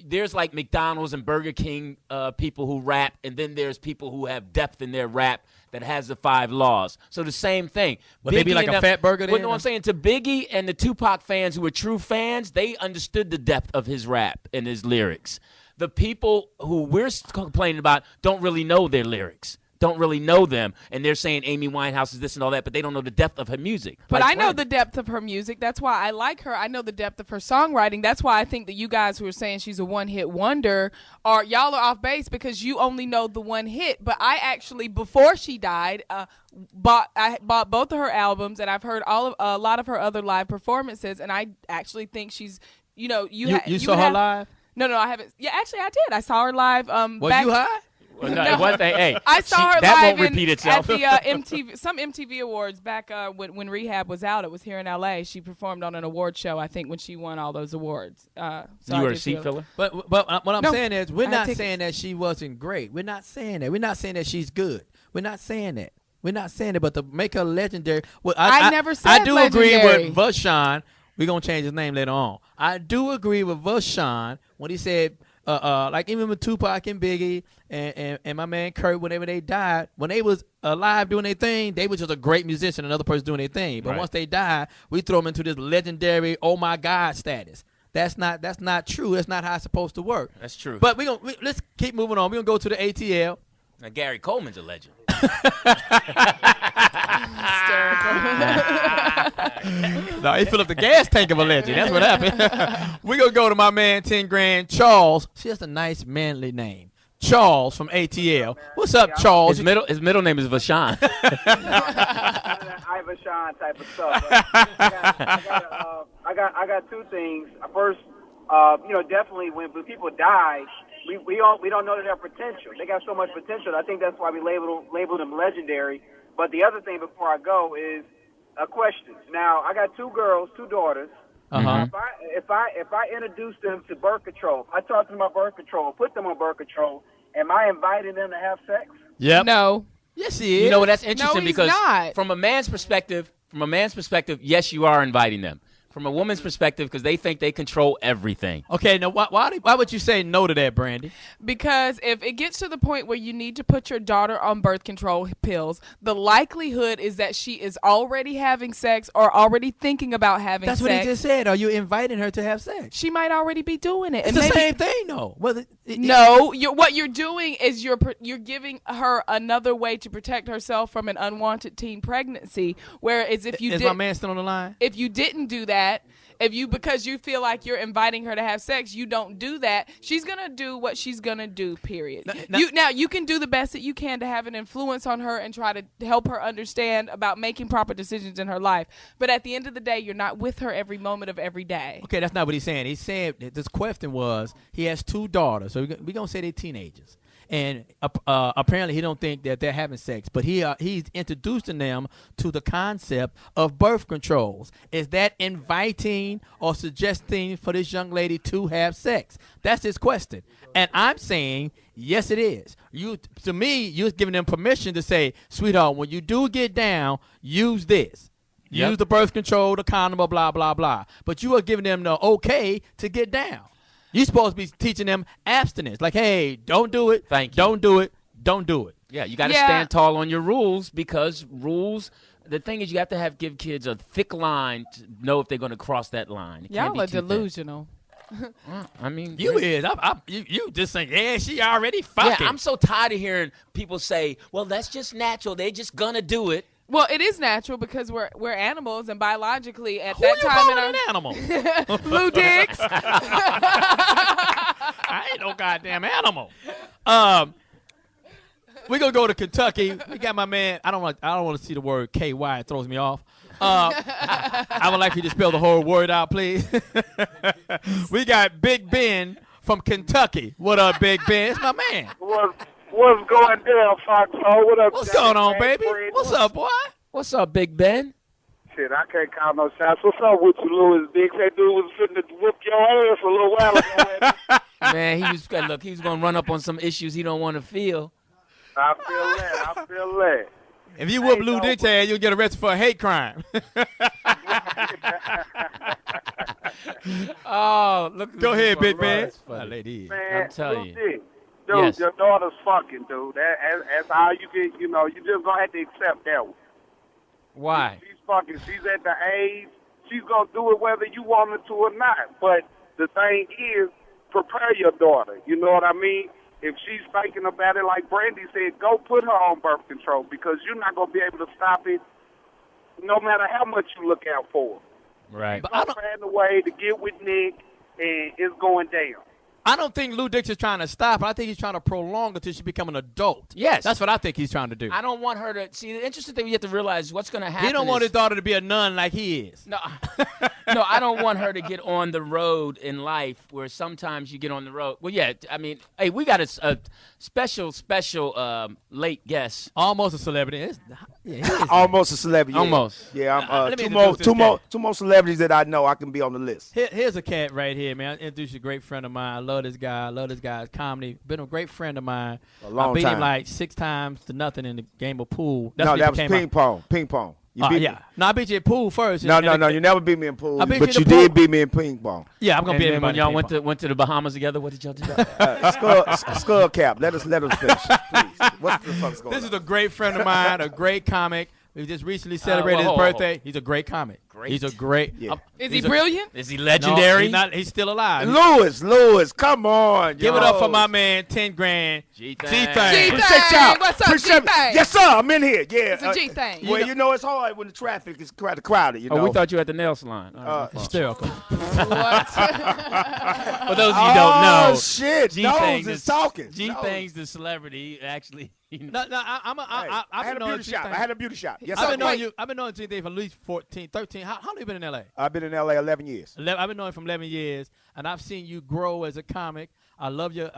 there's like McDonald's and Burger King people who rap, and then there's people who have depth in their rap that has the 5 laws. So the same thing. Would they be like a fat burger then? Well, no, I'm saying to Biggie and the Tupac fans who were true fans, they understood the depth of his rap and his lyrics. The people who we're complaining about don't really know their lyrics. Don't really know them, and they're saying Amy Winehouse is this and all that, but they don't know the depth of her music. But I know the depth of her music. That's why I like her. I know the depth of her songwriting. That's why I think that you guys who are saying she's a one-hit wonder, y'all are off base because you only know the one hit. But I actually, before she died, I bought both of her albums, and I've heard a lot of her other live performances, and I actually think she's, you saw her live? No, I haven't. Yeah, actually, I did. I saw her live. Was you high? Well, no, it wasn't. Hey, I saw her that live won't repeat itself. at the some MTV Awards back when Rehab was out. It was here in L.A. She performed on an award show, I think, when she won all those awards. So you were a seat filler? But what I'm saying is we're not saying that she wasn't great. We're not saying that. We're not saying that she's good. We're not saying that. We're not saying it, but to make her legendary. Well, I never said I do legendary. agree with Vashawn. We're going to change his name later on. I do agree with Vashawn when he said, like even with Tupac and Biggie and my man Kurt, whenever they died, when they was alive doing their thing, they was just a great musician, another person doing their thing. But once they died, we throw them into this legendary, oh my God status. That's not true. That's not how it's supposed to work. That's true. But let's keep moving on. We're going to go to the ATL. Now, Gary Coleman's a legend. No, he filled up the gas tank of a legend. That's what happened. We're going to go to my man, 10 Grand, Charles. See, that's a nice, manly name. Charles from ATL. What's up, Charles? His middle name is Vashawn. I Vashawn type of stuff. I got two things. First, definitely when people die, we don't know their potential. They got so much potential. I think that's why we label them legendary. But the other thing before I go is a question. Now, I got 2 girls, 2 daughters. Uh-huh. If I introduce them to birth control, I talk to them about birth control, put them on birth control, am I inviting them to have sex? Yep. No. Yes, he is. You know what? That's interesting because not. from a man's perspective, yes, you are inviting them. From a woman's perspective, because they think they control everything. Okay, now why would you say no to that, Brandi? Because if it gets to the point where you need to put your daughter on birth control pills, the likelihood is that she is already having sex or already thinking about having sex. That's what he just said. Are you inviting her to have sex? She might already be doing it. It's the same thing, though. No, what you're doing is you're giving her another way to protect herself from an unwanted teen pregnancy. Whereas if you is my man still on the line? If you didn't do that, because you feel like you're inviting her to have sex, you don't do that, she's going to do what she's going to do, period. Now, you can do the best that you can to have an influence on her and try to help her understand about making proper decisions in her life. But at the end of the day, you're not with her every moment of every day. Okay, that's not what he's saying. He's saying this question was he has 2 daughters, so we're going to say they're teenagers. And apparently he don't think that they're having sex, but he's introducing them to the concept of birth controls. Is that inviting or suggesting for this young lady to have sex? That's his question. And I'm saying, yes, it is. To me, you're giving them permission to say, sweetheart, when you do get down, use this. Use the birth control, the condom, blah, blah, blah. But you are giving them the okay to get down. You're supposed to be teaching them abstinence. Like, hey, don't do it. Thank you. Don't do it. Don't do it. Yeah, you got to stand tall on your rules because rules, the thing is you have to give kids a thick line to know if they're going to cross that line. Y'all are delusional. I mean, you just saying, yeah, she already fucking. Yeah, I'm so tired of hearing people say, well, that's just natural. They just going to do it. Well, it is natural because we're animals, and biologically at Who that time an animal? Blue Dix. I ain't no goddamn animal. We're gonna go to Kentucky. We got my man. I don't want to see the word KY. It throws me off. I would like you to spell the whole word out, please. We got Big Ben from Kentucky. What up, Big Ben? It's my man. What's going down, Foxxhole? What up, What's Johnny going on, Mack, baby? Brandi? What's up, boy? What's up, Big Ben? Shit, I can't call no shots. What's up with you, Louis Dix? That dude was finna whip your ass a little while ago. Man, he was going to run up on some issues he don't want to feel. I feel that. If you whoop Lou Dix ass, you'll get arrested for a hate crime. Oh, look. Go ahead, Big Ben. That's funny. Lady. Man, I'm telling you. Dude, Yes. your daughter's fucking, dude. That's how you get, you just gonna have to accept that one. Why? She's fucking. She's at the age. She's gonna do it whether you want her to or not. But the thing is, prepare your daughter. You know what I mean? If she's thinking about it, like Brandi said, go put her on birth control because you're not gonna be able to stop it, no matter how much you look out for her. Right. But She's finding a way to get with Nick, and it's going down. I don't think Lou Dix is trying to stop. I think he's trying to prolong it until she become an adult. Yes. That's what I think he's trying to do. I don't want her to see. The interesting thing you have to realize is what's going to happen. He don't want his daughter to be a nun like he is. No, no, I don't want her to get on the road in life where sometimes you get on the road. Well, yeah, I mean, hey, we got a special late guest. Almost a celebrity. Almost a celebrity. Yeah. Almost. Yeah, Let me two introduce more celebrities that I know I can be on the list. Here's a cat right here, man. I introduced a great friend of mine. I love this guy. I love this guy's comedy. Been a great friend of mine. A long I beat time. him like 6 times to nothing in the game of pool. No, when that he was became ping pong. Ping pong. You beat yeah. me. No, I beat you at pool first. No, and you never beat me in pool. I beat But you you in the did pool. beat me in ping pong. Yeah, I'm gonna And beat then everybody. when y'all in ping went to the Bahamas together, what did y'all do? Skull cap. Let us finish, please. What the fuck's going This on? is a great friend of mine, a great comic. We just recently celebrated whoa, his whoa, whoa. birthday. He's a great comic. Great. He's a great. Yeah. Is he brilliant? Is he legendary? No, he's still alive. Louis, come on. Give it up for my man, 10 grand. G-Thang. G-Thang. Appreciate y'all. What's up, Appreciate- G-Thang? Yes, sir. I'm in here. Yeah. It's a G-Thang. Well, you know it's hard when the traffic is crowded. You know. Oh, we thought you were at the nail salon. Hysterical. What? For those of you who don't know, shit. G-Thang Nose is talking. G-Thang's the celebrity. Actually, No, I had a beauty shop. Yes, I've sir. been knowing you. I've been knowing G-Thang for at least 14, 13. How long you been in L.A.? I've been in L.A. 11 years. I've been knowing you from 11 years, and I've seen you grow as a comic. I love your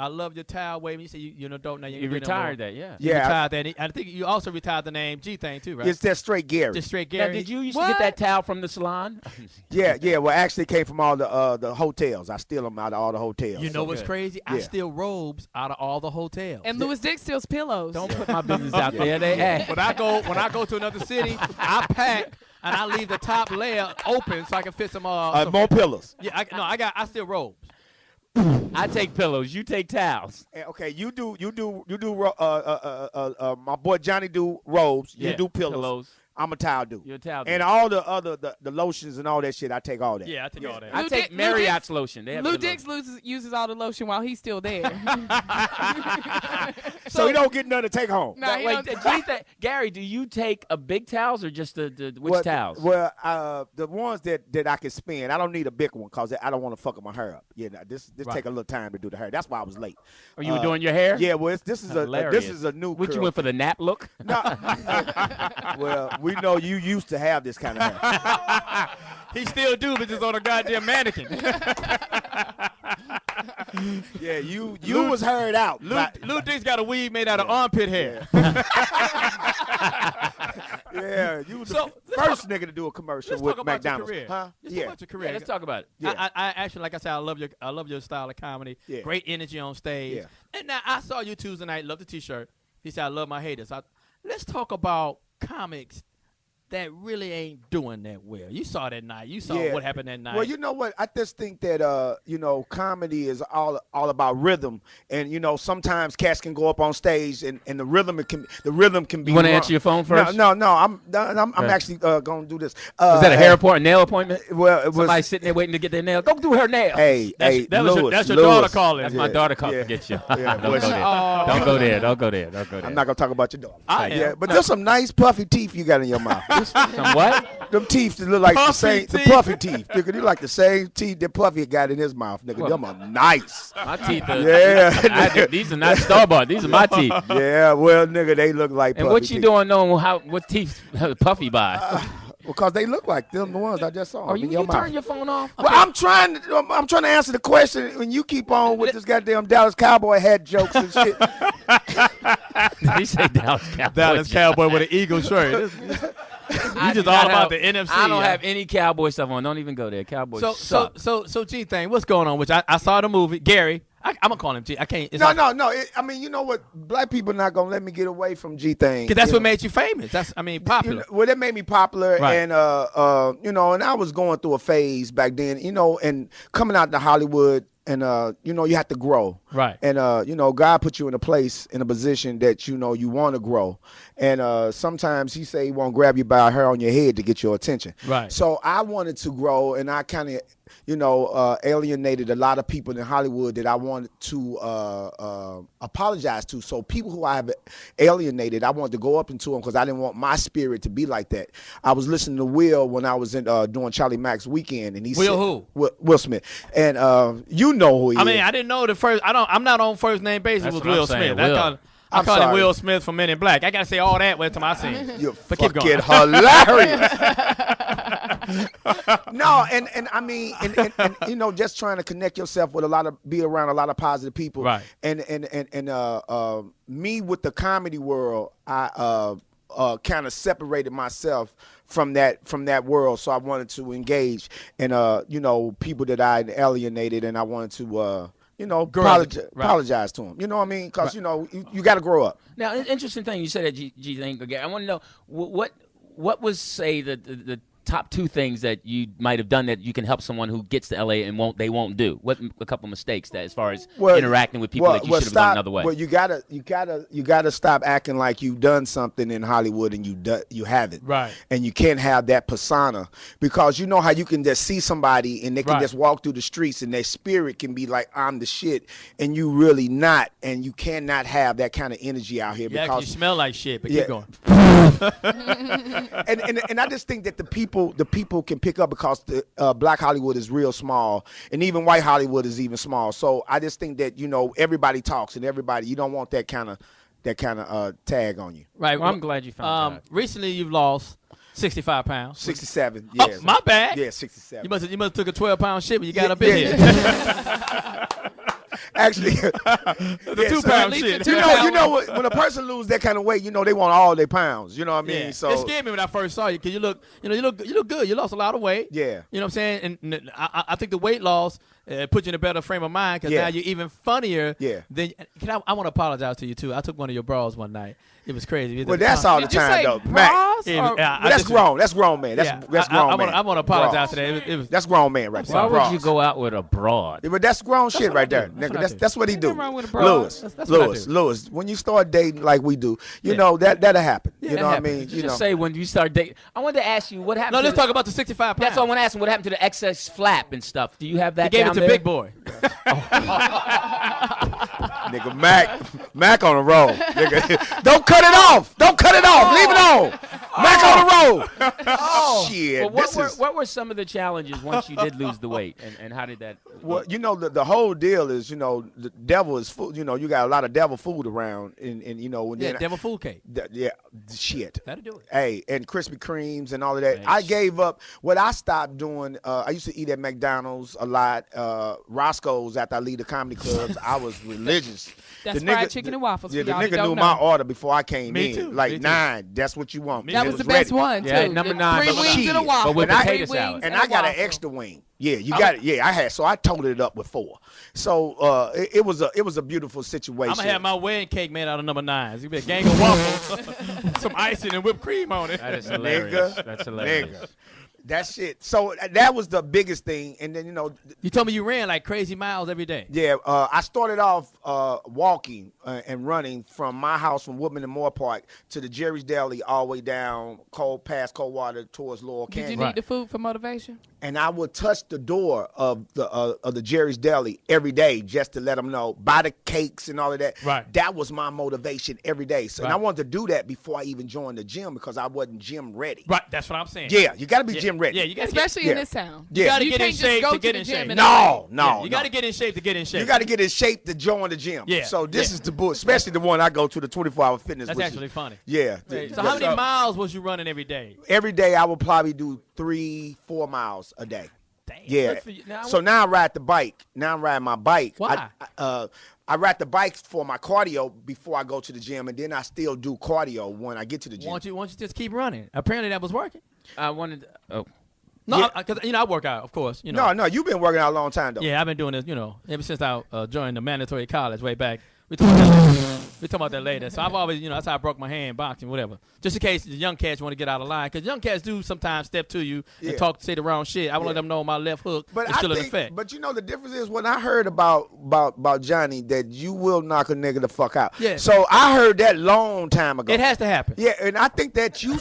towel waving. You say you're an adult now. you retired that, yeah. You retired that. And I think you also retired the name G-Thang too, right? It's that straight Gary. Just straight Now, Gary. did you used to get that towel from the salon? Yeah. Well, actually, it came from all the hotels. I steal them out of all the hotels. You know what's crazy? I Yeah. steal robes out of all the hotels. And Louis Dix steals pillows. Don't put my business out there. They When I go to another city, I pack and I leave the top layer open so I can fit some more pillows. Yeah, I steal robes. I take pillows. You take towels. Okay, you do. My boy Johnny do robes. You Yeah, do pillows. I'm a towel dude. You're a towel And dude. all the other the lotions and all that shit, I take all that. Yeah, I take all that. I take Marriott's lotion. They have Lou good Dix uses all the lotion while he's still there. So he don't get nothing to take home. No, he Wait, don't- Gary, do you take a big towels or just the which towels? Well, the ones that I can spin, I don't need a big one because I don't want to fuck up my hair up. Yeah, this Right. take a little time to do the hair. That's why I was late. Oh, you were doing your hair? Yeah, well, this is a new. What, you curl. went for the nap look? No. Well, we know you used to have this kind of hair. He still do, but just on a goddamn mannequin. Yeah, you was heard out. Lou Dix got a weave made out of armpit hair. Yeah, you was the first nigga to do a commercial Let's with talk about McDonald's. your career. Huh? Let's talk about your career. Yeah, let's talk about it. Yeah. I actually, like I said, I love your style of comedy. Yeah. Great energy on stage. Yeah. And now I saw you Tuesday night. Love the T-shirt. He said, "I love my haters." Let's talk about comics that really ain't doing that well. You saw that night. You saw what happened that night. Well, you know what? I just think that comedy is all about rhythm, and sometimes cats can go up on stage and the rhythm can be. You want to wrong. answer your phone first? No. I'm actually going to do this. Was that a hair appointment, nail appointment? Well, it was somebody sitting there waiting to get their nail. Go do her nails. Hey, Louis, that's your daughter calling. That's my daughter calling to get you. Yeah, Don't go there. Don't go there. I'm not gonna talk about your daughter. I am. Yeah, but there's some nice puffy teeth you got in your mouth. Some what? Them teeth that look like the Puffy same, the teeth. puffy teeth. Nigga, they like the same teeth that Puffy got in his mouth. Nigga, them are nice. My teeth are. Yeah. These are not store-bought. These are my teeth. Yeah, well, nigga, they look like And puffy what you teeth. doing knowing what teeth Puffy buy? Because they look like them, the ones I just saw. Oh, in you your mouth. turn your phone off? Well, I'm trying to answer the question when you keep on with this goddamn Dallas Cowboy hat jokes and shit. he say Dallas Cowboy? Dallas Cowboy with an Eagle shirt. You just all about the NFC. I don't have any Cowboy stuff on. Don't even go there. Cowboys suck. So G-Thang, what's going on? Which I saw the movie. Gary, I'm gonna call him G. I can't. No. I mean, you know what? Black people not gonna let me get away from G-Thang. Because that's what made you famous. That's popular. Well, that made me popular, right. And and I was going through a phase back then, and coming out to Hollywood. And you have to grow, right? And God put you in a place, in a position that you want to grow. And sometimes He say He won't grab you by a hair on your head to get your attention, right? So I wanted to grow, and I kind of alienated a lot of people in Hollywood that I wanted to apologize to. So people who I have alienated, I wanted to go up into them because I didn't want my spirit to be like that. I was listening to Will when I was doing Charlie Mack's Weekend, and he said, who? Will Smith, and you know who he is. I mean, I didn't know the first. I'm not on first name basis with Will Smith. I call him Will Smith from Men in Black. I gotta say all that with time I seen. You're but keep fucking going. hilarious. No, and I mean, and just trying to connect yourself with be around a lot of positive people. Right. And me with the comedy world, I kind of separated myself from that world. So I wanted to engage in people that I alienated, and I wanted to apologize to them. You know what I mean? Because you got to grow up. Now, an interesting thing you said that G-Thang. I want to know what was say the top two things that you might have done that you can help someone who gets to LA and they won't do. What a couple mistakes that as far as interacting with people that you should have done another way. Well, you gotta stop acting like you've done something in Hollywood and you haven't. Right. And you can't have that persona, because you know how you can just see somebody and they can just walk through the streets and their spirit can be like, I'm the shit, and you really not, and you cannot have that kind of energy out here because you smell like shit. But keep going. and I just think that the people can pick up, because the Black Hollywood is real small, and even white Hollywood is even small. So I just think that everybody talks, and everybody, you don't want that kind of tag on you. Right. Well, I'm glad you found that. Recently, you've lost 65 pounds. 67. Yeah. Oh, my bad. Yeah, 67. You must have took a 12-pound shit when you got up in here. Actually, the 2-pound shit. You know what? When a person loses that kind of weight, they want all their pounds. You know what I mean? Yeah. So it scared me when I first saw you, because you look good. You lost a lot of weight. Yeah. You know what I'm saying? And I think the weight loss put you in a better frame of mind, because now you're even funnier. Yeah. I want to apologize to you too. I took one of your bras one night. It was crazy. Well, that's all the time, though. Bras? That's grown. That's grown man. That's grown man. I want to apologize to that. That's grown man right there. Why would you go out with a broad? Yeah, but that's grown shit right there, nigga. That's what he do. Lewis, when you start dating like we do, that'll happen. You know what I mean? You just say when you start dating. I wanted to ask you what happened. No, let's talk about the 65 pounds. That's all I want to ask him. What happened to the excess flap and stuff? Do you have that? He gave down it to there? Big Boy. Nigga, Mac on the roll. Nigga, don't cut it off. Don't cut it off. Leave it on. Mac on the roll. Shit. Well, what were some of the challenges once you did lose the weight, and how did that? Well, the whole deal is, the devil is food. You got a lot of devil food around, and devil food cake. Shit. That'll do it. Hey, and Krispy Kremes and all of that. Nice. I gave up. What I stopped doing, I used to eat at McDonald's a lot. Roscoe's after I leave the comedy clubs. I was religious. That's fried chicken and waffles. Yeah, the y'all nigga knew my order before I came in. Too. Like 9, that's what you want. That was the best one, too. Yeah, number 9. 3 wings and a waffle. But with potato salad. And I got an extra wing. Yeah, you got it. Yeah, I had. So I totaled it up with 4. So it was a beautiful situation. I'm gonna have my wedding cake made out of number 9s. It's gonna be a gang of waffles, some icing and whipped cream on it. That is hilarious. That's hilarious. Nigga. That shit. So that was the biggest thing. And then, you told me you ran like crazy miles every day. Yeah. I started off walking and running from my house from Woodman and Moore Park to the Jerry's Deli all the way down past Coldwater towards Laurel Canyon. Did you need the food for motivation? And I would touch the door of the Jerry's Deli every day just to let them know, buy the cakes and all of that. Right. That was my motivation every day. So, and I wanted to do that before I even joined the gym, because I wasn't gym ready. Right. That's what I'm saying. Yeah. You got to be gym ready. Yeah. You got especially in this town. You got to You get in can't just shape go to get to in the gym shape. and No. You got to get in shape to get in shape. You got to get in shape to join the gym. Yeah. So this is the bull, especially the one I go to, the 24-hour fitness. That's actually funny. Yeah. So how many miles was you running every day? Every day I would probably do 3-4 miles a day. Damn. Yeah. Now I ride the bike. Now I'm riding my bike. Why? I ride the bike for my cardio before I go to the gym, and then I still do cardio when I get to the gym. Why don't you just keep running? Apparently that was working. I wanted. No, because I work out, of course. No, you've been working out a long time though. Yeah, I've been doing this, ever since I joined the mandatory college way back. We talk about that later. So I've always, that's how I broke my hand boxing, whatever. Just in case the young cats want to get out of line, because young cats do sometimes step to you and say the wrong shit. I want to let them know my left hook is still in effect. But the difference is when I heard about Johnny that you will knock a nigga the fuck out. Yeah. So I heard that long time ago. It has to happen. Yeah, and I think that you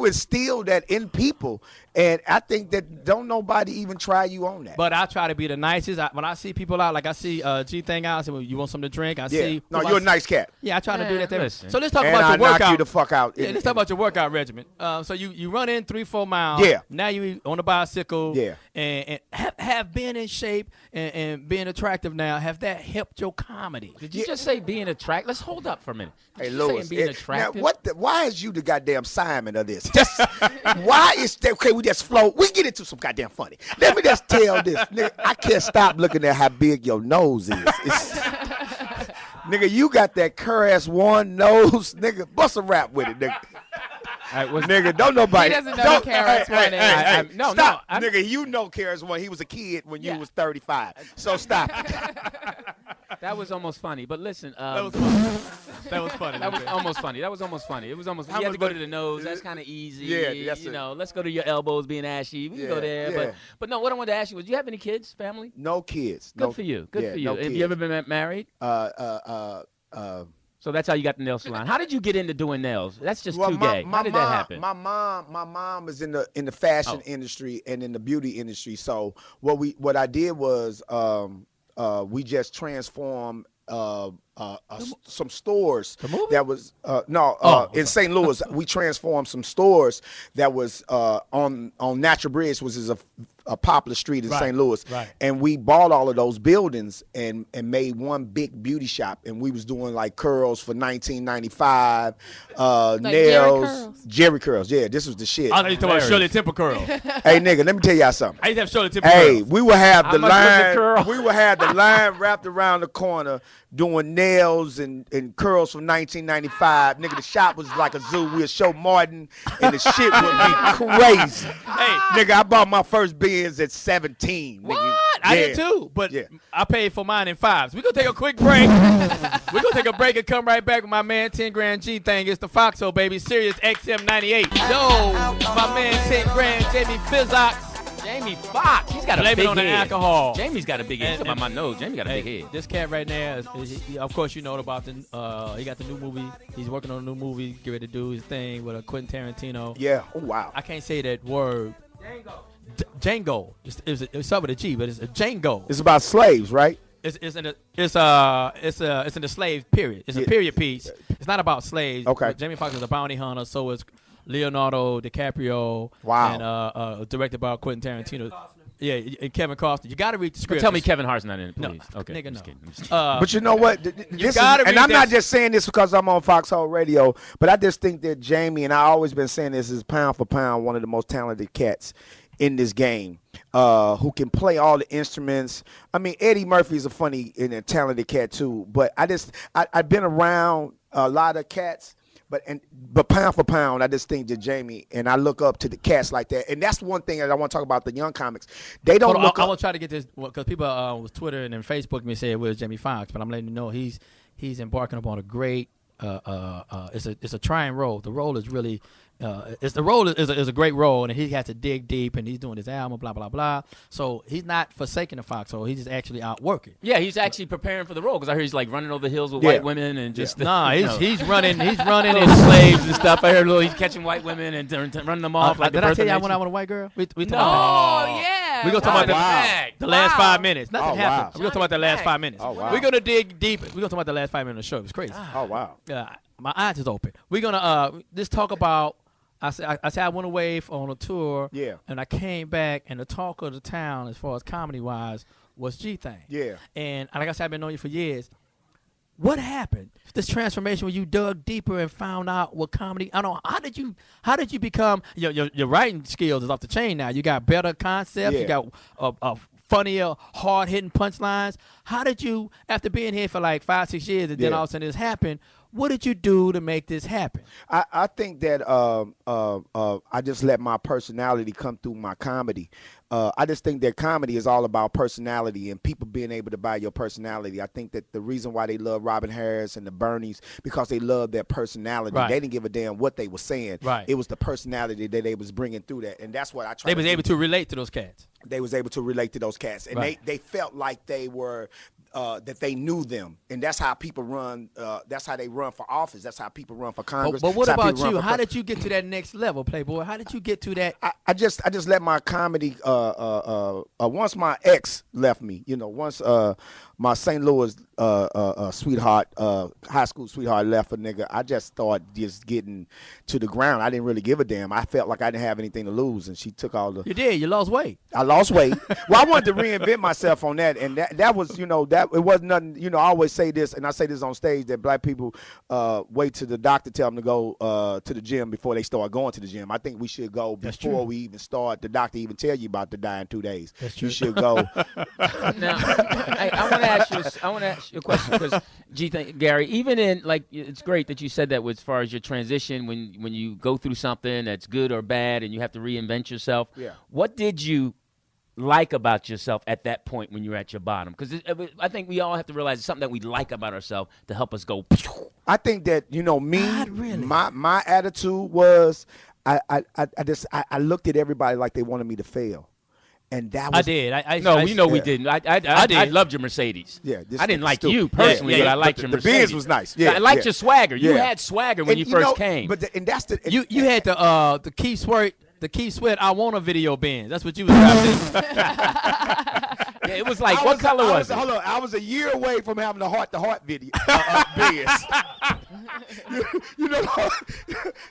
instilled that in people. And I think that don't nobody even try you on that. But I try to be the nicest. When I see people out, like I see G-Thang out, I say, well, you want something to drink? No, you're a nice cat. Yeah, I try to do that. Listen. So let's talk about your workout. Knock you the fuck out. Yeah, let's talk about your workout regimen. So you run in 3-4 miles. Yeah. Now you on a bicycle. Yeah. And have been in shape and being attractive now. Have that helped your comedy? Did you just say being attractive? Let's hold up for a minute. Hey, Did Louis, being attractive? Now, why is you the goddamn Simon of this? Why is that? Okay, we just flow. We get into some goddamn funny. Let me just tell this. Nigga, I can't stop looking at how big your nose is. Nigga, you got that curse one nose. Nigga, bust a rap with it, nigga. Nigga, don't nobody. He doesn't know KRS-One is. No, stop. Nigga, you know KRS-One. He was a kid when you was 35. So stop. That was almost funny. But listen. That was funny. That was almost funny. It was almost funny. You had to go to the nose. That's kind of easy. Yeah, that's let's go to your elbows being ashy. We can go there. Yeah. But no, what I wanted to ask you was, do you have any kids, family? No kids. Good for you. Good for you. No Have kids. you ever been married? So that's how you got the nail salon. How did you get into doing nails? That's just too gay. How did that happen? My mom is in the fashion industry and in the beauty industry. So what I did was we just transformed some stores that was in St. Louis. We transformed some stores that was on Natural Bridge, which is a popular street in St. Louis, and we bought all of those buildings and made one big beauty shop, and we was doing like curls for $19.95, nails, Jerry curls. Yeah, this was the shit. I know you talking about Shirley Temple curl. Hey nigga, let me tell y'all something. I used to have Shirley Temple curls. We would have the line. We would have the line wrapped around the corner doing nails and curls from $19.95. Nigga, the shop was like a zoo. We'd show Martin, and the shit would be crazy. Hey, nigga, I bought my first Benz at 17. What? Nigga. I did too, but I paid for mine in 5s. We're going to take a quick break. We're going to take a break and come right back with my man 10 Grand G-Thang. It's the Foxxhole, baby. Sirius XM 98. Yo, my man 10 Grand, Jamie Fizzox. Jamie Foxx, he's got a Blame big it on head. the alcohol. Jamie's got a big head. It's about my nose. Jamie got a big head. This cat right now, of course, you know about the. He got the new movie. He's working on a new movie. Get ready to do his thing with Quentin Tarantino. Yeah. Oh wow. I can't say that word. Django. It's up with a G, but it's a Django. It's about slaves, right? It's in the slave period. It's a period piece. It's not about slaves. Okay. Jamie Foxx is a bounty hunter. So is Leonardo DiCaprio. Wow. And directed by Quentin Tarantino. Yeah, and Kevin Costner. You got to read the script. But tell me Kevin Hart's not in it, please. No, okay. nigga, I'm just no. kidding. But you know what? And I'm not just saying this because I'm on Foxxhole Radio, but I just think that Jamie, and I've always been saying this, is pound for pound one of the most talented cats in this game, who can play all the instruments. I mean, Eddie Murphy is a funny and a talented cat too, but I've been around a lot of cats. But pound for pound, I just think that Jamie, and I look up to the cats like that. And that's one thing that I want to talk about the young comics. They don't look up. I want to try to get this, because people with Twitter and then Facebook me say, where's Jamie Foxx? But I'm letting you know he's embarking upon a great, it's a trying role. The role is really, is a great role, and he has to dig deep, and he's doing his album, blah, blah, blah. So he's not forsaking the Foxxhole. He's just actually out working. Yeah, he's actually preparing for the role, because I heard he's like running over the hills with white women and just. Nah, he's running in slaves and stuff. I heard he's catching white women and running them off. Did I tell you I went out with a white girl? We yeah. We're going to talk about the last 5 minutes. Nothing happened. We're going to talk about the last 5 minutes. Oh, wow. We're going to dig deep. We're going to talk about the last 5 minutes of the show. It was crazy. Oh, wow. My eyes is open. We're going to just talk about, I said I went away on a tour. Yeah. And I came back, and the talk of the town, as far as comedy-wise, was G-Thang. Yeah. And like I said, I've been knowing you for years. What happened? This transformation when you dug deeper and found out what comedy. I don't know. How did you become? Your writing skills is off the chain now. You got better concepts. You got funnier, hard hitting punchlines. How did you, after being here for like 5-6 years, and then all of a sudden this happened? What did you do to make this happen? I think that I just let my personality come through my comedy. I just think that comedy is all about personality and people being able to buy your personality. I think that the reason why they love Robin Harris and the Bernies, because they love their personality. Right. They didn't give a damn what they were saying. Right. It was the personality that they was bringing through that, and that's what I tried. They was able to relate to those cats. They was able to relate to those cats, and they felt like they were. That they knew them, and that's how people run. That's how they run for office. That's how people run for Congress. But what about you? How did you get to that next level, Playboy? How did you get to that? I just let my comedy. Once my ex left me, once my St. Louis sweetheart, high school sweetheart left a nigga, I just started just getting to the ground. I didn't really give a damn. I felt like I didn't have anything to lose, and she took all the. You did. You lost weight. I lost weight. Well, I wanted to reinvent myself on that, and that was, that it wasn't nothing. I always say this, and I say this on stage, that black people wait till the doctor tell them to go to the gym before they start going to the gym. I think we should go before we even start. The doctor even tell you about to die in 2 days. That's true. You should go. Now, I want to ask you a question because Gary, even in it's great that you said that as far as your transition when you go through something that's good or bad and you have to reinvent yourself. Yeah. What did you like about yourself at that point when you're at your bottom? Because I think we all have to realize it's something that we like about ourselves to help us go. I think that my attitude was I looked at everybody like they wanted me to fail. And that was, I did. We didn't. I did. I loved your Mercedes. Yeah, I didn't like you personally, but I liked your Mercedes. The Benz was nice. Yeah, I liked your swagger. You had swagger when you first came. And that's the you had the Keith Sweat I Want a Video Benz. That's what you was driving. Yeah, it was like, what color was it? Hold on, I was a year away from having the heart-to-heart video Benz.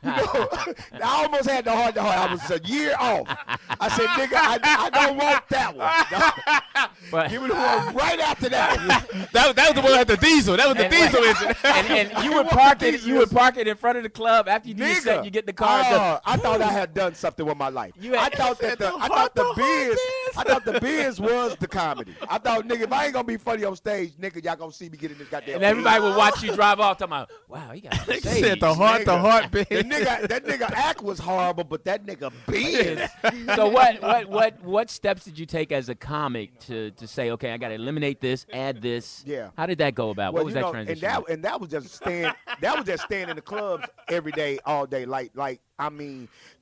I almost had the heart-to-heart. I was a year off. I said, nigga, I don't want that one. No. Give me the one right after that. that was the one at the diesel. That was the diesel engine. And you would park it in front of the club after you do your set. You get the car. I thought I had done something with my life. I thought the Benz was the comedy. I thought, nigga, if I ain't gonna be funny on stage, nigga, y'all gonna see me get in this goddamn. And everybody would watch you drive off, talking about, wow, he got a Mercedes. Said the heart Benz. That nigga act was horrible, but that nigga Benz. So what steps did you take as a comic to say, okay, I got to eliminate this, add this? Yeah. How did that go about? What was that transition? And that was just staying. That was just staying in the clubs every day, all day.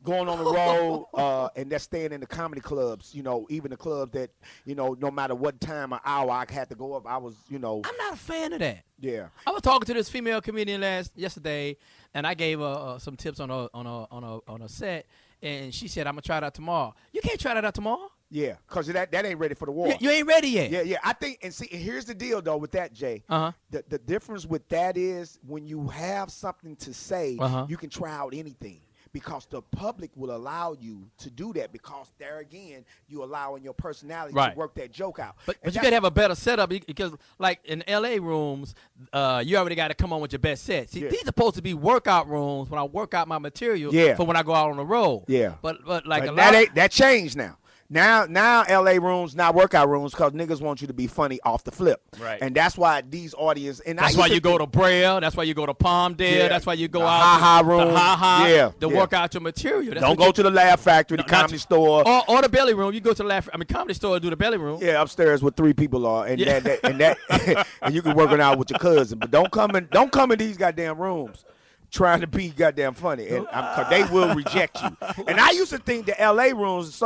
Going on the road and just staying in the comedy clubs. Even the clubs that no matter what time or hour I had to go up, I was. I'm not a fan of that. Yeah. I was talking to this female comedian yesterday, and I gave her some tips on a set, and she said, "I'm gonna try that tomorrow." You can't try that out tomorrow. Yeah, because that ain't ready for the war. You ain't ready yet. Yeah. I think, and here's the deal, though, with that, Jay. The difference with that is when you have something to say, you can try out anything. Because the public will allow you to do that because there again, you allowing your personality to work that joke out. But you got to have a better setup because like in LA rooms, you already got to come on with your best set. See, these are supposed to be workout rooms when I work out my material for when I go out on the road. Yeah. But that changed now. Now LA rooms, not workout rooms, because niggas want you to be funny off the flip. Right. And that's why these audience and that's why you go to Braille, that's why you go to Palmdale, that's why you go out ha-ha room. To work out your material. Don't go to the Laugh Factory, the Comedy Store. Or the Belly Room. You go to the Comedy Store and do the Belly Room. Yeah, upstairs where 3 people are. And that and you can work it out with your cousin. But don't come in these goddamn rooms trying to be goddamn funny, and cause they will reject you. And I used to think the LA rooms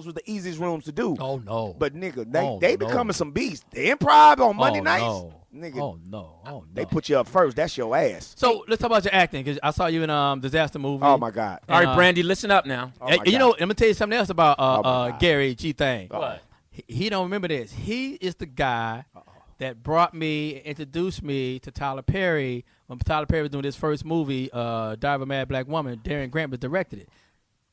was the easiest rooms to do. Oh no. But nigga, they becoming some beasts. The Improv on Monday nights. No. Nigga. Oh no. They put you up first. That's your ass. So let's talk about your acting, because I saw you in Disaster Movie. Oh my God. All right, Brandi, listen up now. I'm gonna tell you something else about Gary G-Thang. What? He don't remember this. He is the guy that brought me, introduced me to Tyler Perry when Tyler Perry was doing his first movie, Dive Mad Black Woman. Darren Grant was directed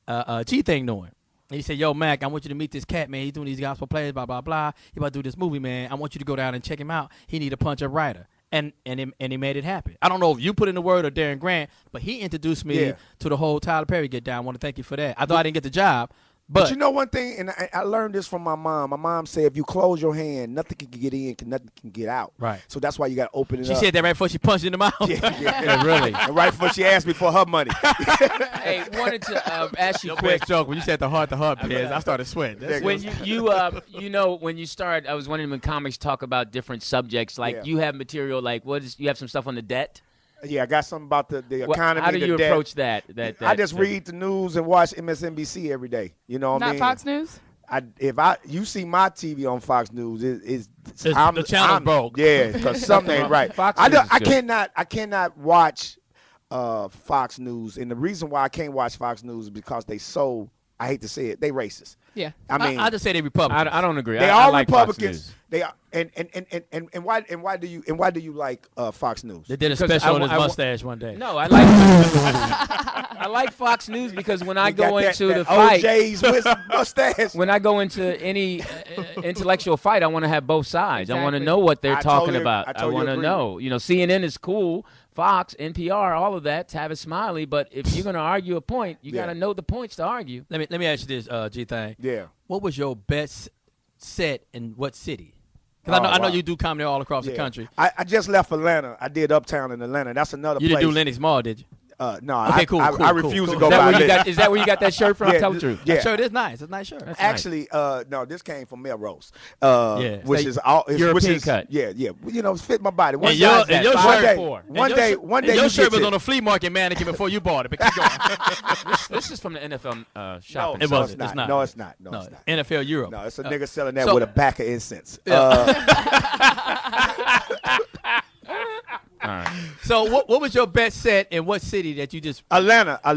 it. G-Thang knew him. And he said, yo, Mac, I want you to meet this cat, man. He's doing these gospel plays, blah, blah, blah. He about to do this movie, man. I want you to go down and check him out. He need a punch-up writer. And he made it happen. I don't know if you put in the word or Darren Grant, but he introduced me to the whole Tyler Perry Get Down. I want to thank you for that. I thought I didn't get the job. But you know one thing, and I learned this from my mom. My mom said if you close your hand, nothing can get in, nothing can get out. Right. So that's why you got to open it she up. said that right before she punched you in the mouth. Yeah, really. And right before she asked me for her money. Hey, wanted to ask you Your quick. best joke when you said the heart, Biz, I started sweating. When when you start, I was wondering when comics talk about different subjects, like you have material, like you have some stuff on the debt. Yeah, I got something about the economy. How do you approach that? I just read the news and watch MSNBC every day. You know what I mean? Not Fox News? You see my TV on Fox News, the channel broke. Yeah, because something ain't right. I cannot watch Fox News, and the reason why I can't watch Fox News is because they so, I hate to say it, they racist. Yeah, I mean, I just say they Republicans. I don't agree. They I are like Republicans. They are, and why do you like Fox News? They did a special on his mustache one day. No, I like I like Fox News because when I go into the fight, OJ's with mustache. When I go into any intellectual fight, I want to have both sides. I want to know what they're talking about. I want to know. You know, CNN is cool. Fox, NPR, all of that, Tavis Smiley. But if you're going to argue a point, you got to know the points to argue. Let me ask you this, G-Thang. Yeah. What was your best set in what city? Because I know you do comedy all across the country. I just left Atlanta. I did Uptown in Atlanta. That's another place. You didn't do Lennox Mall, did you? No. Okay, cool. I refuse to go by that. Is that where you got that shirt from? Tell the truth. Yeah. That shirt is nice. It's a nice shirt. Actually, no, this came from Melrose. Which is European cut. Yeah. You know, fit my body. One day, your shirt was it. on a flea market mannequin before you bought it. But keep going. This is from the NFL shopping. No, it wasn't. It's not. No, it's not. No, it's not. NFL Europe. No, it's a nigga selling that with a back of incense. All right. So what was your best set in what city that you just? Atlanta. I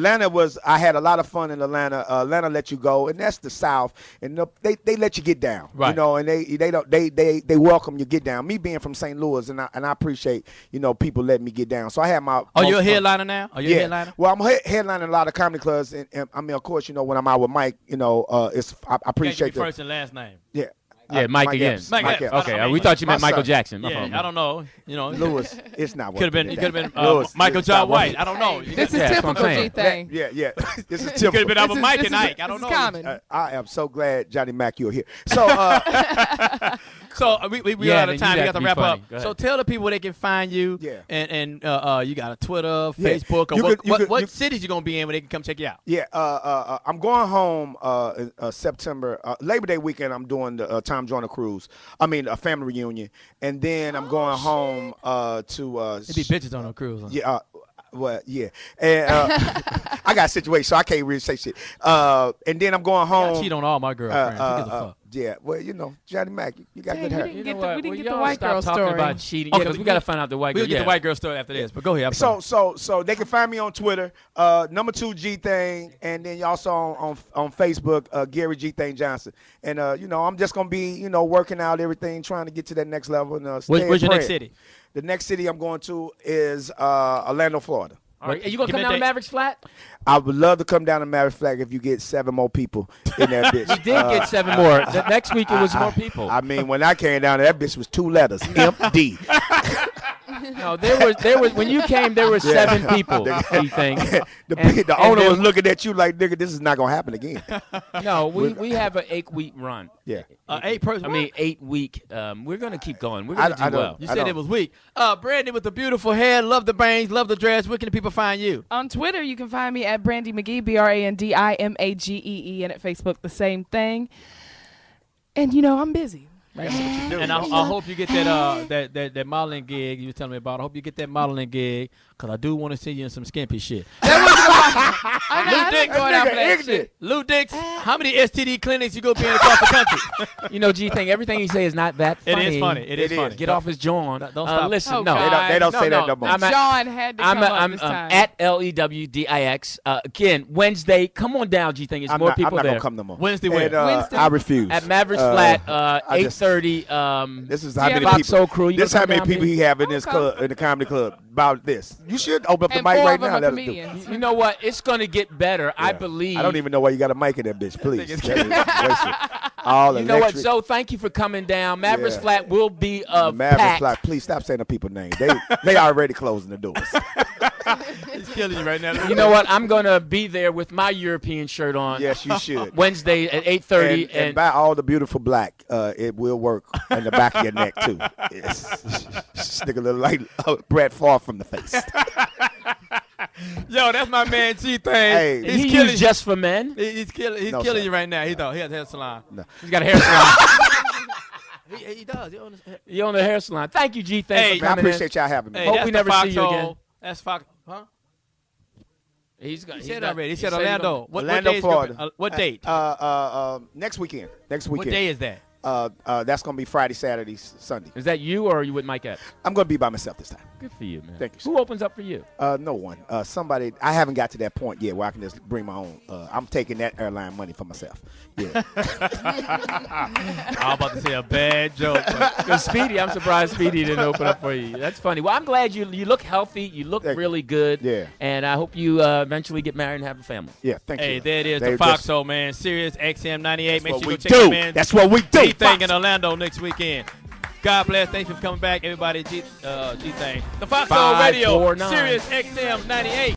had a lot of fun in Atlanta. Atlanta let you go, and that's the South, and they let you get down. Right. You know, and they welcome you get down. Me being from St. Louis, and I appreciate people letting me get down. So I had my. Are you a headliner now? Are you a headliner? Well, I'm headlining a lot of comedy clubs, and I mean, of course, when I'm out with Mike, I appreciate your first and last name. Yeah. Yeah, Mike again. Mike Okay, we thought you meant Michael Jackson. Yeah, I don't know. Lewis, it's not. Could have been Michael John White. I don't know. This is typical G-Thang. Yeah. This is typical. Could have been out with Mike and Ike. I don't know. Common. I am so glad, Johnny Mack, you're here. So, we out of time. We got to wrap up. So So tell the people they can find you. Yeah. And you got a Twitter, Facebook, or what cities you gonna be in where they can come check you out? Yeah. I'm going home September Labor Day weekend. I'm doing the Tom Joyner cruise. I mean, a family reunion, and then I'm going home to. There be bitches on a cruise. Huh? Yeah. Well, yeah, and I got a situation, so I can't really say shit. And then I'm going home. I cheat on all my girlfriends. Who gives a fuck? Yeah, well, Johnny Mack, you got good hair. We didn't get the white girl talking story about cheating. Yeah, because we got to find out the white girl. We'll get the white girl story after this, but go ahead. So they can find me on Twitter, #2 G-Thang, and then also on Facebook, Gary G-Thang Johnson. And I'm just gonna be working out everything, trying to get to that next level. And where's your next city? The next city I'm going to is Orlando, Florida. All right. Are you going to come down to Mavericks Flat? I would love to come down to Mavericks Flat if you get 7 more people in that bitch. We did get 7 more. The next week it was more people. I mean, when I came down there, that bitch was 2 letters, MD. No, there was when you came, there were 7 people. You think the owner was looking at you like, nigga, this is not gonna happen again. No, we have an 8-week run. Yeah, 8 week. We're gonna keep going. We're gonna do well. You said it was weak. Brandi with the beautiful hair, love the bangs, love the dress. Where can the people find you? On Twitter, you can find me at Brandi Magee, BrandiMagee, and at Facebook the same thing. And I'm busy. Right. And I hope you get that modeling gig you were telling me about. I hope you get that modeling gig because I do want to see you in some skimpy shit. Lou Dix, how many STD clinics you go be in across the country? G-Thing, everything he say is not that funny. It is funny. It is funny. Get off his John. Don't stop. Listen, they don't say that no more. John had to come up this time. At LEWDIX. Again, Wednesday. Come on down, G-Thing. It's more people I'm not there. Gonna come no more. Wednesday, where? Wednesday. I refuse. At Mavericks Flat, 8:30. This is how many Foxxhole people. This is how many people he have in this club, in the comedy club. About this, you should open up the mic right now. You know what? It's going to get better. I believe. I don't even know why you got a mic in that bitch. Please. All You know what? electric. So thank you for coming down. Mavericks Yeah. Flat will be Mavericks packed. Flat. Please stop saying the people's name. They already closing the doors. He's killing you right now. You know what? I'm gonna be there with my European shirt on. Yes, you should. Wednesday at 8:30, and buy all the beautiful black. It will work in the back of your neck too. Stick a little like Brett Favre from the face. Yo, that's my man G-Thang. Hey, he's killing just for men. He's killing sir. you right now. He has a hair salon. No. He's got a hair salon. He does. You own the hair salon. Thank you, G. Hey, Thanks for I coming appreciate y'all having me. Hey, Hope that's we the never see you Foxxhole. again. That's Fox. Huh? He said already. He said Orlando. What Orlando, day is Florida. what date? Next weekend. What day is that? That's gonna be Friday, Saturday, Sunday. Is that you or are you with Mike Epps? I'm gonna be by myself this time. Good for you, man. Thank you, sir. Who opens up for you? No one. Somebody. I haven't got to that point yet where I can just bring my own. I'm taking that airline money for myself. Yeah. I'm about to say a bad joke. Because Speedy, I'm surprised Speedy didn't open up for you. That's funny. Well, I'm glad you look healthy. You look really good. Yeah. And I hope you eventually get married and have a family. Yeah. Thank you. Hey, there it is. They The Foxxhole, man. Sirius XM 98. Make what sure we you go check do. him in. That's what we do. G-Thang in Orlando next weekend. God bless. Thanks for coming back, everybody. G-Thang. The Foxxhole Radio. 549. Sirius XM 98.